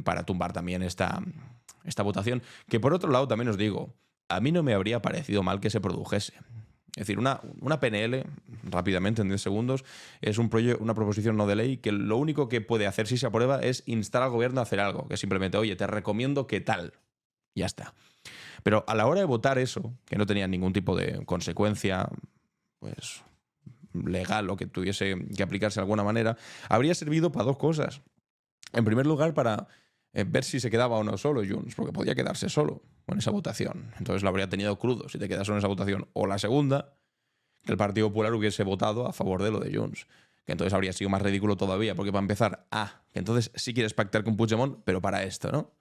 para tumbar también esta votación, que por otro lado también os digo, a mí no me habría parecido mal que se produjese. Es decir, una PNL, rápidamente, en 10 segundos, es una proposición no de ley que lo único que puede hacer si se aprueba es instar al gobierno a hacer algo, que simplemente, oye, te recomiendo que tal. Ya está. Pero a la hora de votar eso, que no tenía ningún tipo de consecuencia pues legal o que tuviese que aplicarse de alguna manera, habría servido para dos cosas. En primer lugar, para ver si se quedaba o no solo Junts, porque podía quedarse solo con esa votación. Entonces lo habría tenido crudo si te quedas solo en esa votación. O la segunda, que el Partido Popular hubiese votado a favor de lo de Junts, que entonces habría sido más ridículo todavía, porque para empezar, que entonces sí quieres pactar con Puigdemont, pero para esto, ¿no?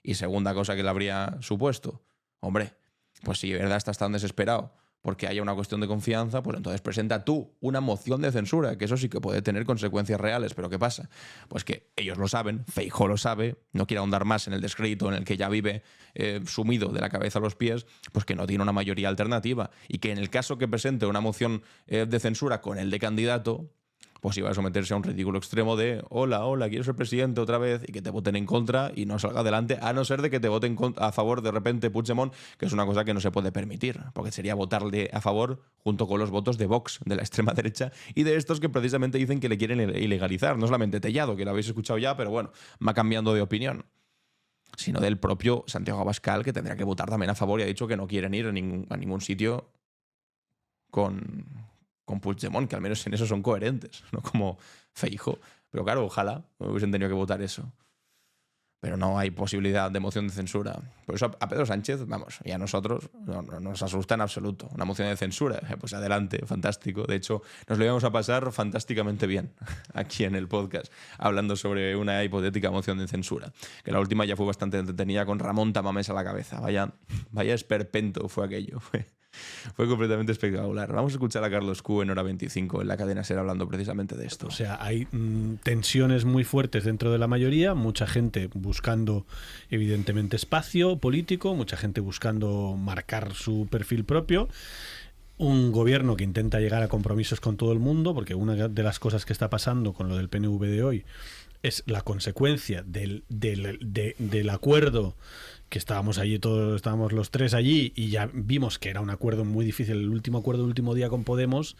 Y segunda cosa que le habría supuesto, hombre, pues si de verdad estás tan desesperado porque haya una cuestión de confianza, pues entonces presenta tú una moción de censura, que eso sí que puede tener consecuencias reales. ¿Pero qué pasa? Pues que ellos lo saben, Feijóo lo sabe, no quiere ahondar más en el descrédito en el que ya vive sumido de la cabeza a los pies, pues que no tiene una mayoría alternativa y que en el caso que presente una moción de censura con el de candidato, pues iba a someterse a un ridículo extremo de hola, quiero ser presidente otra vez, y que te voten en contra y no salga adelante, a no ser de que te voten a favor de repente Puigdemont, que es una cosa que no se puede permitir, porque sería votarle a favor junto con los votos de Vox, de la extrema derecha, y de estos que precisamente dicen que le quieren ilegalizar, no solamente Tellado, que lo habéis escuchado ya, pero bueno, va cambiando de opinión, sino del propio Santiago Abascal, que tendrá que votar también a favor y ha dicho que no quieren ir a ningún sitio con Puigdemont, que al menos en eso son coherentes, no como Feijóo. Pero claro, ojalá hubiesen tenido que votar eso. Pero no hay posibilidad de moción de censura. Por eso a Pedro Sánchez, vamos, y a nosotros no nos asusta en absoluto. Una moción de censura, pues adelante, fantástico. De hecho, nos lo íbamos a pasar fantásticamente bien aquí en el podcast, hablando sobre una hipotética moción de censura. Que la última ya fue bastante entretenida con Ramón Tamames a la cabeza. Vaya esperpento fue aquello. Fue completamente espectacular. Vamos a escuchar a Carlos Q en Hora 25 en la cadena SER hablando precisamente de esto. O sea, hay tensiones muy fuertes dentro de la mayoría, mucha gente buscando evidentemente espacio político, mucha gente buscando marcar su perfil propio, un gobierno que intenta llegar a compromisos con todo el mundo, porque una de las cosas que está pasando con lo del PNV de hoy es la consecuencia del acuerdo que estábamos allí todos, estábamos los tres allí y ya vimos que era un acuerdo muy difícil, el último acuerdo del último día con Podemos.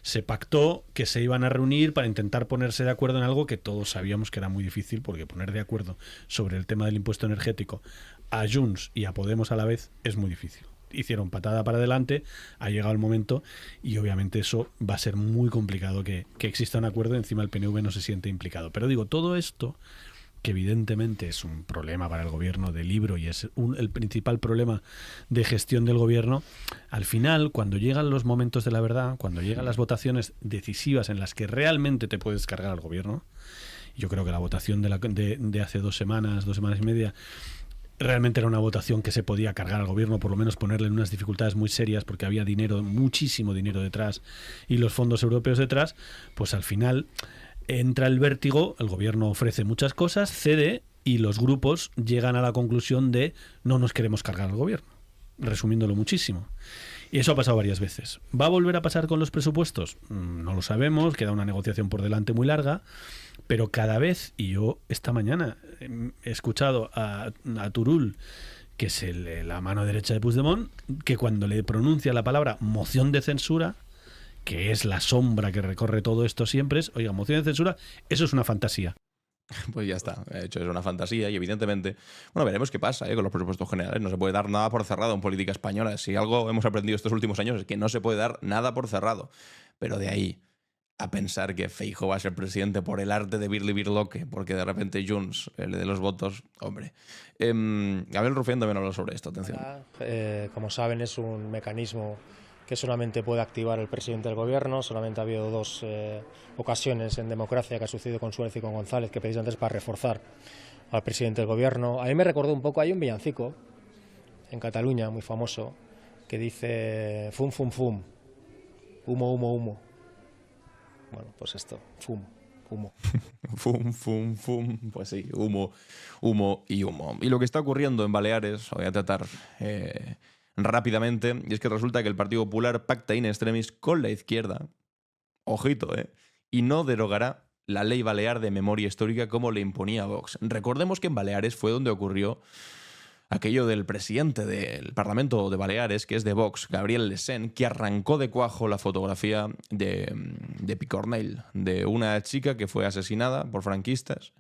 Se pactó que se iban a reunir para intentar ponerse de acuerdo en algo que todos sabíamos que era muy difícil, porque poner de acuerdo sobre el tema del impuesto energético a Junts y a Podemos a la vez es muy difícil. Hicieron patada para adelante, ha llegado el momento y obviamente eso va a ser muy complicado que exista un acuerdo. Encima el PNV no se siente implicado. Pero digo, todo esto, que evidentemente es un problema para el gobierno de libro y es el principal problema de gestión del gobierno, al final, cuando llegan los momentos de la verdad, cuando llegan las votaciones decisivas en las que realmente te puedes cargar al gobierno, yo creo que la votación de hace 2 semanas y media, realmente era una votación que se podía cargar al gobierno, por lo menos ponerle en unas dificultades muy serias, porque había dinero, muchísimo dinero detrás y los fondos europeos detrás. Pues al final entra el vértigo, el gobierno ofrece muchas cosas, cede y los grupos llegan a la conclusión de no nos queremos cargar al gobierno, resumiéndolo muchísimo. Y eso ha pasado varias veces. ¿Va a volver a pasar con los presupuestos? No lo sabemos, queda una negociación por delante muy larga, pero cada vez, y yo esta mañana he escuchado a Turull, que es la mano derecha de Puigdemont, que cuando le pronuncia la palabra moción de censura, que es la sombra que recorre todo esto siempre, es, oiga, moción de censura, eso es una fantasía. Pues ya está, de hecho es una fantasía y evidentemente, bueno, veremos qué pasa con los presupuestos generales. No se puede dar nada por cerrado en política española. Si algo hemos aprendido estos últimos años es que no se puede dar nada por cerrado. Pero de ahí a pensar que Feijóo va a ser presidente por el arte de Birli Birloque, porque de repente Junts le dé los votos, hombre. Gabriel Rufián también habla sobre esto, atención. Como saben, es un mecanismo que solamente puede activar el presidente del gobierno. Solamente ha habido 2 ocasiones en democracia que ha sucedido con Suárez y con González, que precisamente es para reforzar al presidente del gobierno. A mí me recordó un poco, hay un villancico en Cataluña muy famoso que dice fum, fum, fum, humo, humo, humo. Bueno, pues esto, fum, humo. Fum, fum, fum, pues sí, humo, humo y humo. Y lo que está ocurriendo en Baleares, lo voy a tratar rápidamente, y es que resulta que el Partido Popular pacta in extremis con la izquierda, ojito, y no derogará la ley balear de memoria histórica como le imponía Vox. Recordemos que en Baleares fue donde ocurrió aquello del presidente del Parlamento de Baleares, que es de Vox, Gabriel Lesén, que arrancó de cuajo la fotografía de Picornell, de una chica que fue asesinada por franquistas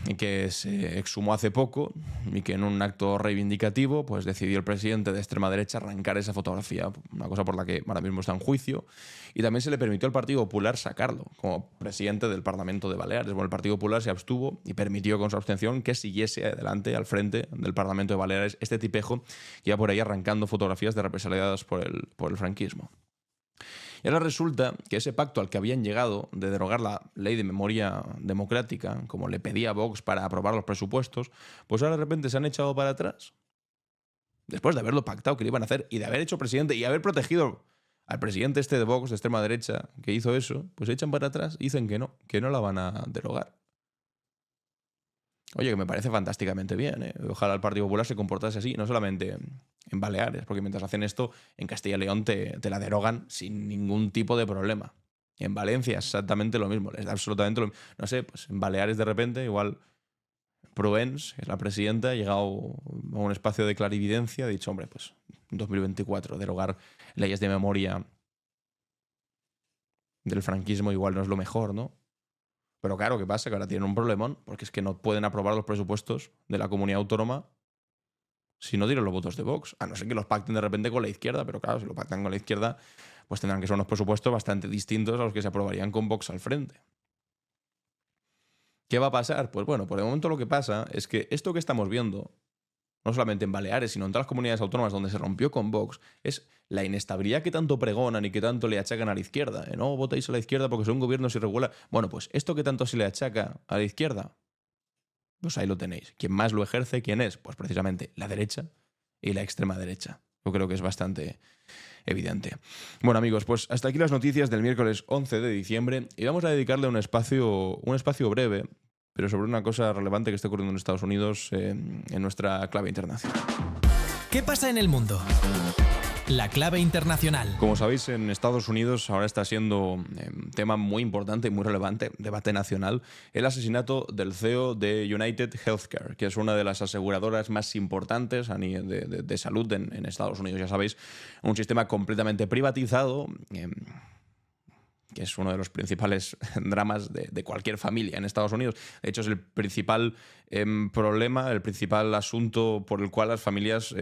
y que se exhumó hace poco y que en un acto reivindicativo pues decidió el presidente de extrema derecha arrancar esa fotografía, una cosa por la que ahora mismo está en juicio, y también se le permitió al Partido Popular sacarlo como presidente del Parlamento de Baleares. Bueno, el Partido Popular se abstuvo y permitió con su abstención que siguiese adelante al frente del Parlamento de Baleares este tipejo que iba por ahí arrancando fotografías de represaliadas por el franquismo. Y ahora resulta que ese pacto al que habían llegado de derogar la ley de memoria democrática, como le pedía Vox para aprobar los presupuestos, pues ahora de repente se han echado para atrás. Después de haberlo pactado que lo iban a hacer y de haber hecho presidente y haber protegido al presidente este de Vox, de extrema derecha, que hizo eso, pues se echan para atrás y dicen que no la van a derogar. Oye, que me parece fantásticamente bien, Ojalá el Partido Popular se comportase así, no solamente en Baleares, porque mientras hacen esto, en Castilla y León te la derogan sin ningún tipo de problema. En Valencia es exactamente lo mismo, les da absolutamente lo mismo. No sé, pues en Baleares de repente, igual Proens, que es la presidenta, ha llegado a un espacio de clarividencia, ha dicho, hombre, pues en 2024 derogar leyes de memoria del franquismo igual no es lo mejor, ¿no? Pero claro, ¿qué pasa? Que ahora tienen un problemón, porque es que no pueden aprobar los presupuestos de la comunidad autónoma si no tienen los votos de Vox. A no ser que los pacten de repente con la izquierda, pero claro, si lo pactan con la izquierda, pues tendrán que ser unos presupuestos bastante distintos a los que se aprobarían con Vox al frente. ¿Qué va a pasar? Pues bueno, por el momento lo que pasa es que esto que estamos viendo, no solamente en Baleares, sino en todas las comunidades autónomas donde se rompió con Vox, es la inestabilidad que tanto pregonan y que tanto le achacan a la izquierda. No votéis a la izquierda porque son gobiernos irregulares. Bueno, pues esto que tanto se le achaca a la izquierda, pues ahí lo tenéis. ¿Quién más lo ejerce? ¿Quién es? Pues precisamente la derecha y la extrema derecha. Yo creo que es bastante evidente. Bueno, amigos, pues hasta aquí las noticias del miércoles 11 de diciembre y vamos a dedicarle un espacio breve, pero sobre una cosa relevante que está ocurriendo en Estados Unidos en nuestra clave internacional. ¿Qué pasa en el mundo? La clave internacional. Como sabéis, en Estados Unidos ahora está siendo un tema muy importante y muy relevante, debate nacional, el asesinato del CEO de United Healthcare, que es una de las aseguradoras más importantes a nivel de salud en Estados Unidos. Ya sabéis, un sistema completamente privatizado, que es uno de los principales dramas de cualquier familia en Estados Unidos. De hecho, es el principal problema, el principal asunto por el cual las familias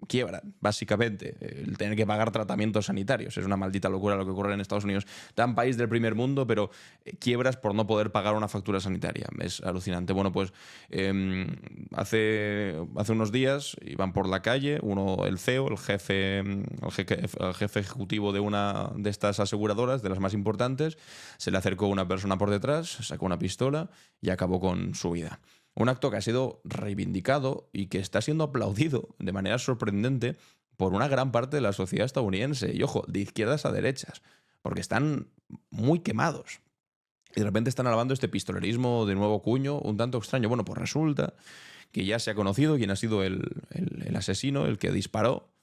quiebran, básicamente. El tener que pagar tratamientos sanitarios. Es una maldita locura lo que ocurre en Estados Unidos. Tan país del primer mundo, pero quiebras por no poder pagar una factura sanitaria. Es alucinante. Bueno, pues hace unos días iban por la calle, el CEO, el jefe ejecutivo de una de estas aseguradoras, de las más importantes, se le acercó una persona por detrás, sacó una pistola y acabó con su vida. Un acto que ha sido reivindicado y que está siendo aplaudido de manera sorprendente por una gran parte de la sociedad estadounidense. Y ojo, de izquierdas a derechas, porque están muy quemados. Y de repente están alabando este pistolerismo de nuevo cuño, un tanto extraño. Bueno, pues resulta que ya se ha conocido quién ha sido el asesino, el que disparó.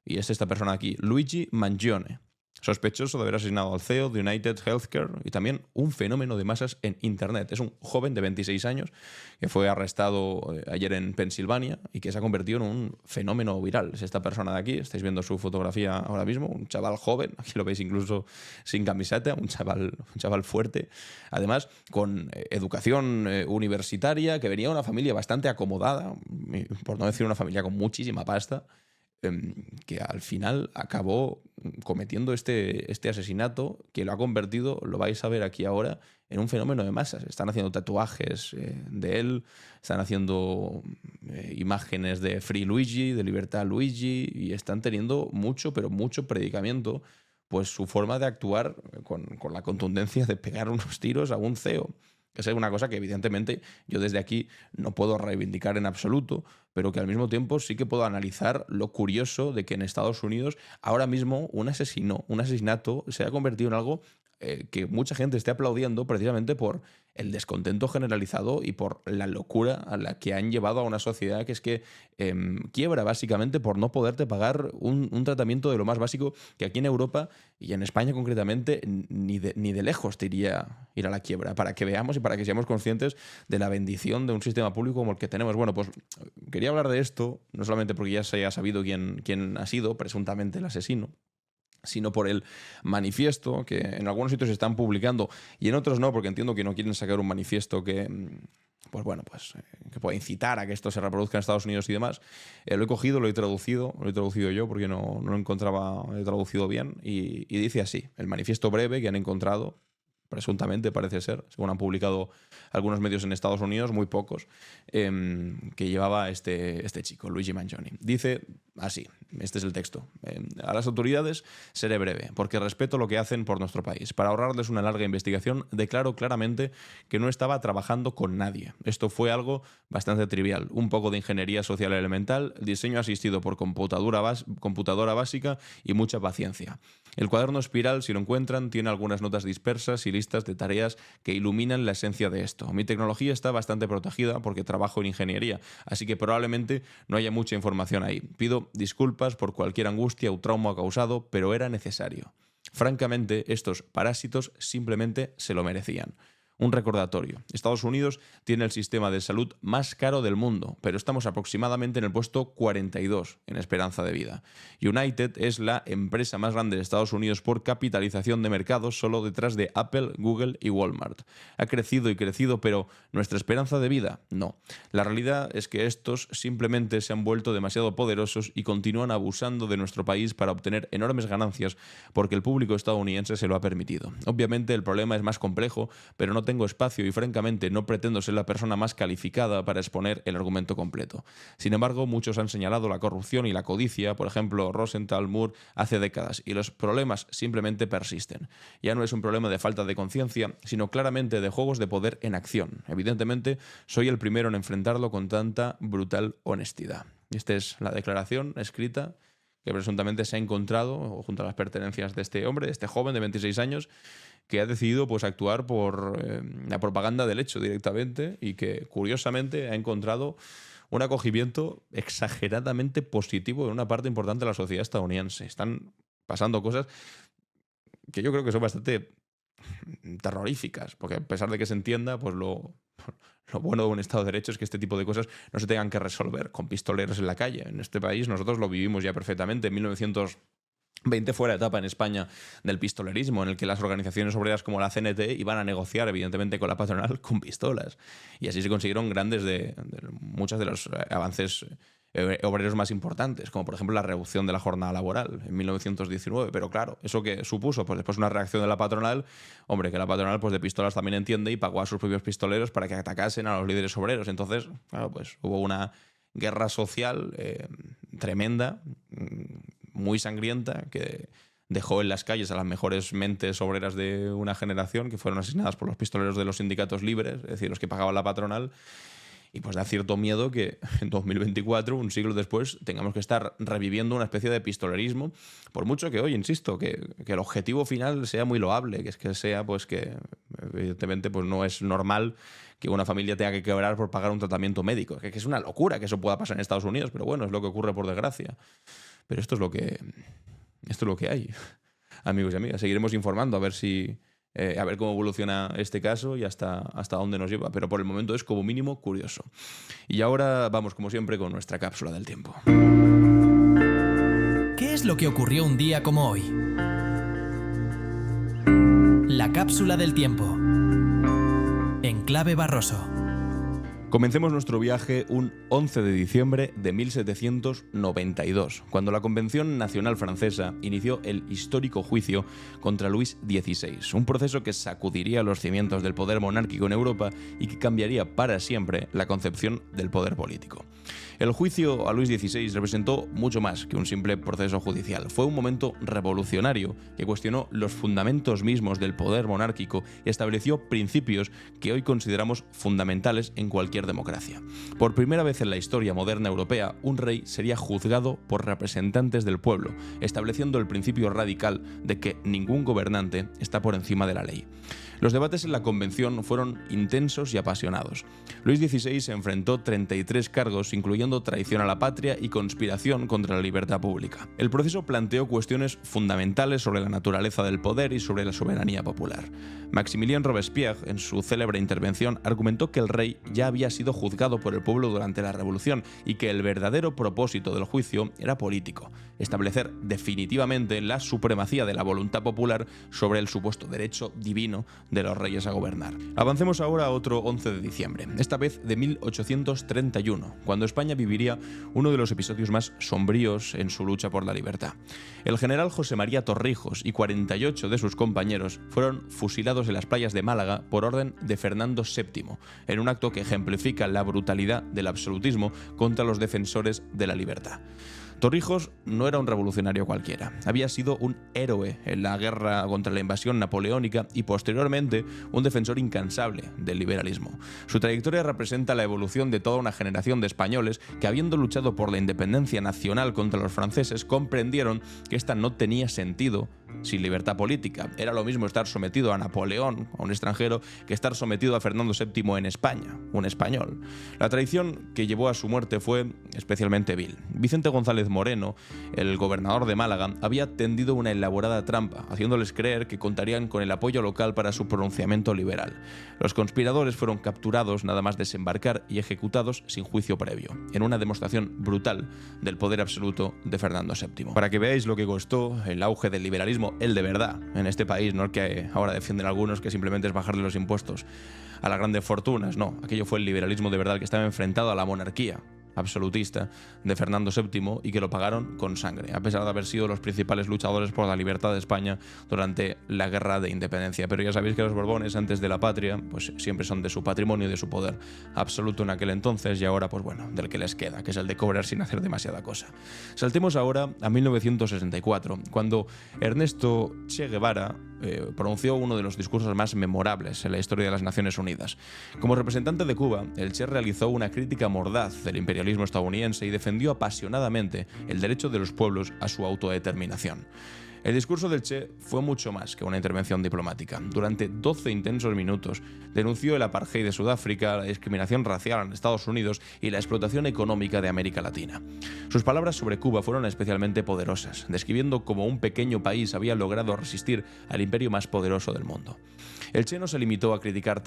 Y es esta persona aquí, Luigi Mangione, sospechoso de haber asesinado al CEO de United Healthcare y también un fenómeno de masas en Internet. Es un joven de 26 años que fue arrestado ayer en Pensilvania y que se ha convertido en un fenómeno viral. Es esta persona de aquí, estáis viendo su fotografía ahora mismo, un chaval joven, aquí lo veis incluso sin camiseta, un chaval fuerte, además con educación universitaria, que venía de una familia bastante acomodada, por no decir una familia con muchísima pasta, que al final acabó cometiendo este asesinato que lo ha convertido, lo vais a ver aquí ahora, en un fenómeno de masas. Están haciendo tatuajes de él, están haciendo imágenes de Free Luigi, de Libertad Luigi, y están teniendo mucho, pero mucho predicamento, pues su forma de actuar con la contundencia de pegar unos tiros a un CEO. Esa es una cosa que evidentemente yo desde aquí no puedo reivindicar en absoluto, pero que al mismo tiempo sí que puedo analizar lo curioso de que en Estados Unidos ahora mismo un asesinato se ha convertido en algo que mucha gente esté aplaudiendo precisamente por el descontento generalizado y por la locura a la que han llevado a una sociedad que es que quiebra básicamente por no poderte pagar un tratamiento de lo más básico, que aquí en Europa y en España concretamente ni de lejos te iría ir a la quiebra, para que veamos y para que seamos conscientes de la bendición de un sistema público como el que tenemos. Bueno, pues quería hablar de esto, no solamente porque ya se haya sabido quién ha sido presuntamente el asesino, sino por el manifiesto que en algunos sitios se están publicando y en otros no, porque entiendo que no quieren sacar un manifiesto que pueda incitar a que esto se reproduzca en Estados Unidos y demás. Lo he cogido, lo he traducido yo porque no lo encontraba traducido bien y dice así: el manifiesto breve que han encontrado, presuntamente parece ser, según han publicado algunos medios en Estados Unidos, muy pocos, que llevaba este chico, Luigi Mangione. Dice así, este es el texto: a las autoridades seré breve, porque respeto lo que hacen por nuestro país. Para ahorrarles una larga investigación, declaro claramente que no estaba trabajando con nadie. Esto fue algo bastante trivial, un poco de ingeniería social elemental, diseño asistido por computadora básica y mucha paciencia. El cuaderno espiral, si lo encuentran, tiene algunas notas dispersas y listas de tareas que iluminan la esencia de esto. Mi tecnología está bastante protegida porque trabajo en ingeniería, así que probablemente no haya mucha información ahí. Pido disculpas por cualquier angustia o trauma causado, pero era necesario. Francamente, estos parásitos simplemente se lo merecían. Un recordatorio: Estados Unidos tiene el sistema de salud más caro del mundo, pero estamos aproximadamente en el puesto 42 en esperanza de vida. United es la empresa más grande de Estados Unidos por capitalización de mercado, solo detrás de Apple, Google y Walmart. Ha crecido y crecido, pero ¿nuestra esperanza de vida? No. La realidad es que estos simplemente se han vuelto demasiado poderosos y continúan abusando de nuestro país para obtener enormes ganancias porque el público estadounidense se lo ha permitido. Obviamente el problema es más complejo, pero no tengo espacio y francamente no pretendo ser la persona más calificada para exponer el argumento completo. Sin embargo, muchos han señalado la corrupción y la codicia, por ejemplo Rosenthal, Moore, hace décadas, y los problemas simplemente persisten. Ya no es un problema de falta de conciencia, sino claramente de juegos de poder en acción. Evidentemente, soy el primero en enfrentarlo con tanta brutal honestidad. Esta es la declaración escrita que presuntamente se ha encontrado junto a las pertenencias de este hombre, de este joven de 26 años, que ha decidido pues actuar por la propaganda del hecho directamente y que curiosamente ha encontrado un acogimiento exageradamente positivo en una parte importante de la sociedad estadounidense. Están pasando cosas que yo creo que son bastante terroríficas, porque a pesar de que se entienda, pues lo bueno de un Estado de Derecho es que este tipo de cosas no se tengan que resolver con pistoleros en la calle. En este país nosotros lo vivimos ya perfectamente. En 1920 fue la etapa en España del pistolerismo, en el que las organizaciones obreras como la CNT iban a negociar, evidentemente, con la patronal con pistolas. Y así se consiguieron muchos de los avances obreros más importantes, como por ejemplo la reducción de la jornada laboral en 1919. Pero claro, ¿eso qué supuso? Pues después una reacción de la patronal, hombre, que la patronal pues de pistolas también entiende, y pagó a sus propios pistoleros para que atacasen a los líderes obreros. Entonces, claro, pues hubo una guerra social tremenda, muy sangrienta, que dejó en las calles a las mejores mentes obreras de una generación, que fueron asesinadas por los pistoleros de los sindicatos libres, es decir, los que pagaba la patronal. Y pues da cierto miedo que en 2024, un siglo después, tengamos que estar reviviendo una especie de pistolerismo, por mucho que hoy, insisto, que el objetivo final sea muy loable, que sea pues que evidentemente pues no es normal que una familia tenga que quebrar por pagar un tratamiento médico. Que es una locura que eso pueda pasar en Estados Unidos, pero bueno, es lo que ocurre por desgracia. Pero esto es lo que hay. Amigos y amigas, seguiremos informando a ver cómo evoluciona este caso y hasta dónde nos lleva. Pero por el momento es como mínimo curioso. Y ahora vamos, como siempre, con nuestra cápsula del tiempo. ¿Qué es lo que ocurrió un día como hoy? La cápsula del tiempo. En clave Barroso. Comencemos nuestro viaje un 11 de diciembre de 1792, cuando la Convención Nacional Francesa inició el histórico juicio contra Luis XVI, un proceso que sacudiría los cimientos del poder monárquico en Europa y que cambiaría para siempre la concepción del poder político. El juicio a Luis XVI representó mucho más que un simple proceso judicial. Fue un momento revolucionario que cuestionó los fundamentos mismos del poder monárquico y estableció principios que hoy consideramos fundamentales en cualquier democracia. Por primera vez en la historia moderna europea, un rey sería juzgado por representantes del pueblo, estableciendo el principio radical de que ningún gobernante está por encima de la ley. Los debates en la Convención fueron intensos y apasionados. Luis XVI se enfrentó 33 cargos, incluyendo traición a la patria y conspiración contra la libertad pública. El proceso planteó cuestiones fundamentales sobre la naturaleza del poder y sobre la soberanía popular. Maximilien Robespierre, en su célebre intervención, argumentó que el rey ya había sido juzgado por el pueblo durante la Revolución y que el verdadero propósito del juicio era político: establecer definitivamente la supremacía de la voluntad popular sobre el supuesto derecho divino de los reyes a gobernar. Avancemos ahora a otro 11 de diciembre, esta vez de 1831, cuando España viviría uno de los episodios más sombríos en su lucha por la libertad. El general José María Torrijos y 48 de sus compañeros fueron fusilados en las playas de Málaga por orden de Fernando VII, en un acto que ejemplifica la brutalidad del absolutismo contra los defensores de la libertad. Torrijos no era un revolucionario cualquiera, había sido un héroe en la guerra contra la invasión napoleónica y posteriormente un defensor incansable del liberalismo. Su trayectoria representa la evolución de toda una generación de españoles que, habiendo luchado por la independencia nacional contra los franceses, comprendieron que esta no tenía sentido sin libertad política. Era lo mismo estar sometido a Napoleón, a un extranjero, que estar sometido a Fernando VII en España, un español. La traición que llevó a su muerte fue especialmente vil. Vicente González Moreno, el gobernador de Málaga, había tendido una elaborada trampa, haciéndoles creer que contarían con el apoyo local para su pronunciamiento liberal. Los conspiradores fueron capturados nada más desembarcar y ejecutados sin juicio previo, en una demostración brutal del poder absoluto de Fernando VII. Para que veáis lo que costó el auge del liberalismo, el de verdad, en este país, no el que ahora defienden algunos, que simplemente es bajarle los impuestos a las grandes fortunas. No, aquello fue el liberalismo de verdad, que estaba enfrentado a la monarquía absolutista de Fernando VII y que lo pagaron con sangre, a pesar de haber sido los principales luchadores por la libertad de España durante la guerra de independencia. Pero ya sabéis que los Borbones, antes de la patria, pues siempre son de su patrimonio y de su poder absoluto en aquel entonces, y ahora, pues bueno, del que les queda, que es el de cobrar sin hacer demasiada cosa. Saltemos ahora a 1964, cuando Ernesto Che Guevara pronunció uno de los discursos más memorables en la historia de las Naciones Unidas. Como representante de Cuba, el Che realizó una crítica mordaz del imperialismo estadounidense y defendió apasionadamente el derecho de los pueblos a su autodeterminación. El discurso del Che fue mucho más que una intervención diplomática. Durante 12 intensos minutos denunció el apartheid de Sudáfrica, la discriminación racial en Estados Unidos y la explotación económica de América Latina. Sus palabras sobre Cuba fueron especialmente poderosas, describiendo cómo un pequeño país había logrado resistir al imperio más poderoso del mundo. El Che no se limitó a criticar,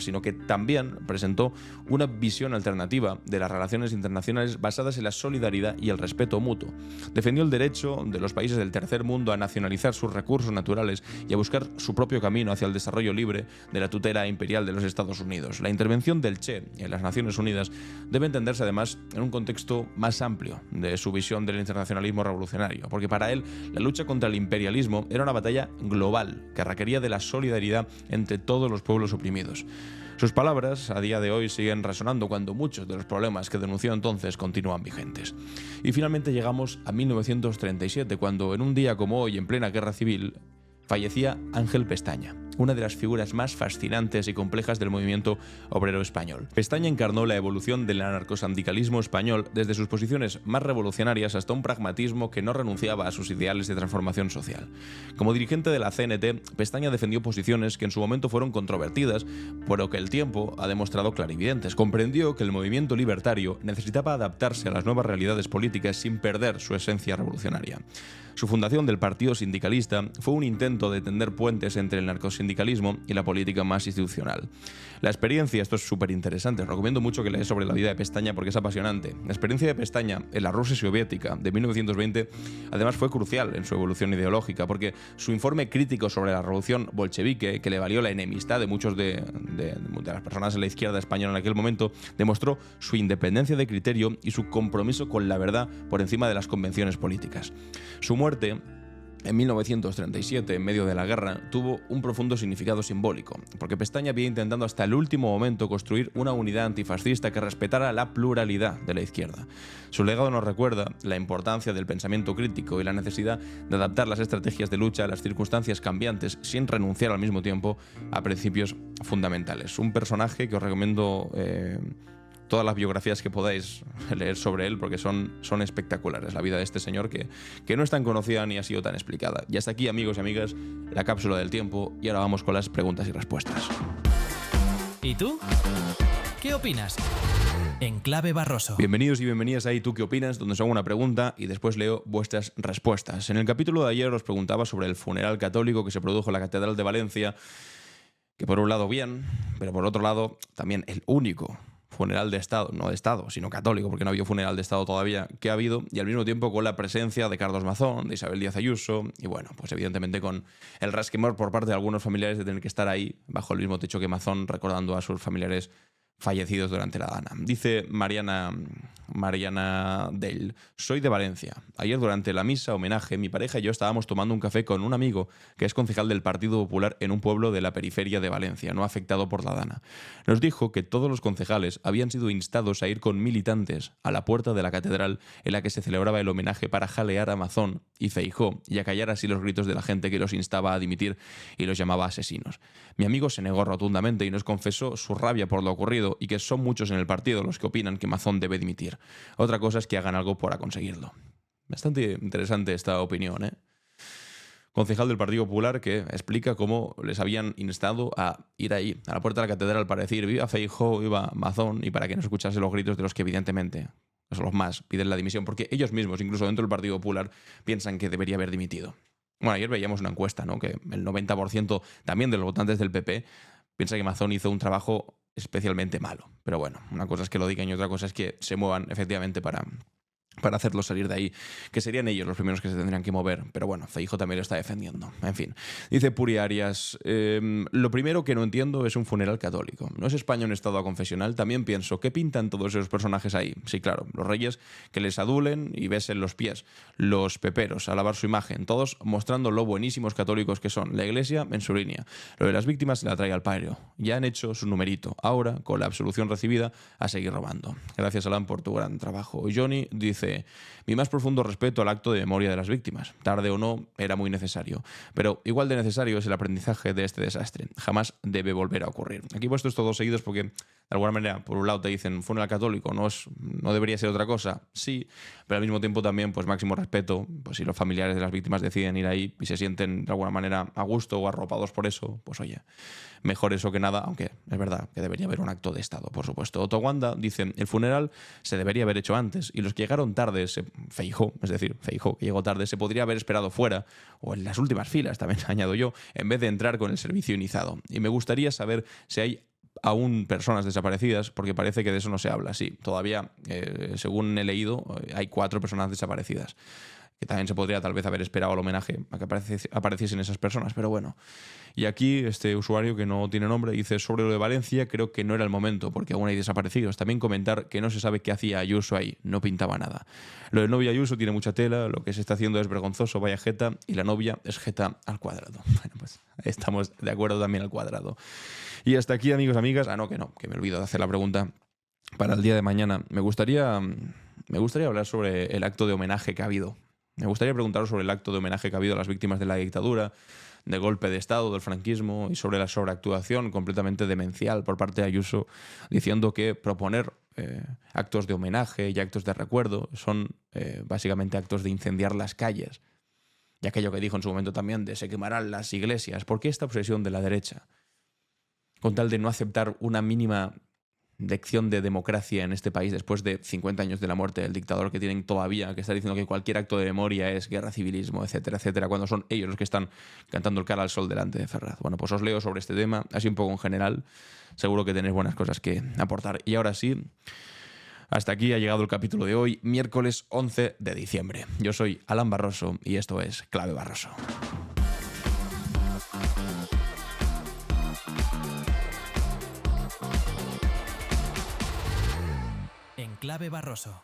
sino que también presentó una visión alternativa de las relaciones internacionales basadas en la solidaridad y el respeto mutuo. Defendió el derecho de los países del tercer mundo a nacionalizar sus recursos naturales y a buscar su propio camino hacia el desarrollo libre de la tutela imperial de los Estados Unidos. La intervención del Che en las Naciones Unidas debe entenderse además en un contexto más amplio de su visión del internacionalismo revolucionario, porque para él la lucha contra el imperialismo era una batalla global que requería de la solidaridad entre todos los pueblos oprimidos. Sus palabras a día de hoy siguen resonando cuando muchos de los problemas que denunció entonces continúan vigentes. Y finalmente llegamos a 1937, cuando en un día como hoy, en plena guerra civil, fallecía Ángel Pestaña, una de las figuras más fascinantes y complejas del movimiento obrero español. Pestaña encarnó la evolución del anarcosindicalismo español desde sus posiciones más revolucionarias hasta un pragmatismo que no renunciaba a sus ideales de transformación social. Como dirigente de la CNT, Pestaña defendió posiciones que en su momento fueron controvertidas, pero que el tiempo ha demostrado clarividentes. Comprendió que el movimiento libertario necesitaba adaptarse a las nuevas realidades políticas sin perder su esencia revolucionaria. Su fundación del Partido Sindicalista fue un intento de tender puentes entre el narcosindicalismo y la política más institucional. La experiencia, esto es súper interesante, os recomiendo mucho que leáis sobre la vida de Pestaña porque es apasionante. La experiencia de Pestaña en la Rusia soviética de 1920 además fue crucial en su evolución ideológica, porque su informe crítico sobre la revolución bolchevique, que le valió la enemistad de muchos de las personas en la izquierda española en aquel momento, demostró su independencia de criterio y su compromiso con la verdad por encima de las convenciones políticas. Su muerte, en 1937, en medio de la guerra, tuvo un profundo significado simbólico, porque Pestaña había intentado hasta el último momento construir una unidad antifascista que respetara la pluralidad de la izquierda. Su legado nos recuerda la importancia del pensamiento crítico y la necesidad de adaptar las estrategias de lucha a las circunstancias cambiantes sin renunciar al mismo tiempo a principios fundamentales. Un personaje que os recomiendo todas las biografías que podáis leer sobre él, porque son espectaculares. La vida de este señor que no es tan conocida ni ha sido tan explicada. Y hasta aquí, amigos y amigas, la cápsula del tiempo. Y ahora vamos con las preguntas y respuestas. ¿Y tú? ¿Qué opinas? En Clave Barroso. Bienvenidos y bienvenidas a ¿Y tú qué opinas?, donde os hago una pregunta y después leo vuestras respuestas. En el capítulo de ayer os preguntaba sobre el funeral católico que se produjo en la Catedral de Valencia, que por un lado bien, pero por otro lado también el único funeral de Estado, no de Estado, sino católico, porque no ha habido funeral de Estado todavía que ha habido, y al mismo tiempo con la presencia de Carlos Mazón, de Isabel Díaz Ayuso, y bueno, pues evidentemente con el resquemor por parte de algunos familiares de tener que estar ahí, bajo el mismo techo que Mazón, recordando a sus familiares fallecidos durante la Dana. Dice Mariana Dell: soy de Valencia. Ayer durante la misa homenaje, mi pareja y yo estábamos tomando un café con un amigo que es concejal del Partido Popular en un pueblo de la periferia de Valencia, no afectado por la Dana. Nos dijo que todos los concejales habían sido instados a ir con militantes a la puerta de la catedral en la que se celebraba el homenaje para jalear a Mazón y Feijóo y acallar así los gritos de la gente que los instaba a dimitir y los llamaba asesinos. Mi amigo se negó rotundamente y nos confesó su rabia por lo ocurrido y que son muchos en el partido los que opinan que Mazón debe dimitir. Otra cosa es que hagan algo para conseguirlo. Bastante interesante esta opinión, ¿eh? Concejal del Partido Popular que explica cómo les habían instado a ir ahí, a la puerta de la catedral, para decir viva Feijóo, viva Mazón, y para que no escuchase los gritos de los que evidentemente son los más piden la dimisión, porque ellos mismos, incluso dentro del Partido Popular, piensan que debería haber dimitido. Bueno, ayer veíamos una encuesta, ¿no?, que el 90% también de los votantes del PP piensa que Mazón hizo un trabajo especialmente malo. Pero bueno, una cosa es que lo digan y otra cosa es que se muevan efectivamente para hacerlo salir de ahí, que serían ellos los primeros que se tendrían que mover. Pero bueno, Feijóo también lo está defendiendo. En fin, dice Puri Arias: lo primero que no entiendo es un funeral católico. ¿No es España un estado aconfesional? También pienso, ¿qué pintan todos esos personajes ahí? Sí, claro, los reyes que les adulen y besen los pies, los peperos a lavar su imagen, todos mostrando lo buenísimos católicos que son. La iglesia en su línea. Lo de las víctimas se la trae al pairo. Ya han hecho su numerito. Ahora, con la absolución recibida, a seguir robando. Gracias, Alan, por tu gran trabajo. Johnny dice: mi más profundo respeto al acto de memoria de las víctimas. Tarde o no, era muy necesario. Pero igual de necesario es el aprendizaje de este desastre. Jamás debe volver a ocurrir. Aquí he puesto estos dos seguidos porque De alguna manera, por un lado te dicen funeral católico, no debería ser otra cosa, sí, pero al mismo tiempo también, pues máximo respeto, pues si los familiares de las víctimas deciden ir ahí y se sienten de alguna manera a gusto o arropados por eso, pues oye, mejor eso que nada, aunque es verdad que debería haber un acto de Estado, por supuesto. Otto Wanda dice, el funeral se debería haber hecho antes y los que llegaron tarde, Feijóo, que llegó tarde, se podría haber esperado fuera o en las últimas filas, también añado yo, en vez de entrar con el servicio iniciado. Y me gustaría saber si hay aún personas desaparecidas, porque parece que de eso no se habla. Sí, todavía, según he leído, hay 4 personas desaparecidas, que también se podría tal vez haber esperado el homenaje a que apareciesen esas personas, pero bueno. Y aquí este usuario, que no tiene nombre, dice, sobre lo de Valencia, creo que no era el momento, porque aún hay desaparecidos. También comentar que no se sabe qué hacía Ayuso ahí, no pintaba nada. Lo del novio Ayuso tiene mucha tela, lo que se está haciendo es vergonzoso, vaya jeta, y la novia es jeta al cuadrado. Bueno, pues estamos de acuerdo también al cuadrado. Y hasta aquí, amigos, amigas. Que me olvido de hacer la pregunta para el día de mañana. Me gustaría hablar sobre el acto de homenaje que ha habido. Me gustaría preguntaros sobre el acto de homenaje que ha habido a las víctimas de la dictadura, del golpe de Estado, del franquismo, y sobre la sobreactuación completamente demencial por parte de Ayuso, diciendo que proponer actos de homenaje y actos de recuerdo son básicamente actos de incendiar las calles. Y aquello que dijo en su momento también de se quemarán las iglesias. ¿Por qué esta obsesión de la derecha? Con tal de no aceptar una mínima lección de democracia en este país después de 50 años de la muerte del dictador, que tienen todavía, que está diciendo que cualquier acto de memoria es guerra, civilismo, etcétera, etcétera, cuando son ellos los que están cantando el cara al sol delante de Ferraz. Bueno, pues os leo sobre este tema, así un poco en general. Seguro que tenéis buenas cosas que aportar. Y ahora sí, hasta aquí ha llegado el capítulo de hoy, miércoles 11 de diciembre. Yo soy Alan Barroso y esto es Clave Barroso. Clave Barroso.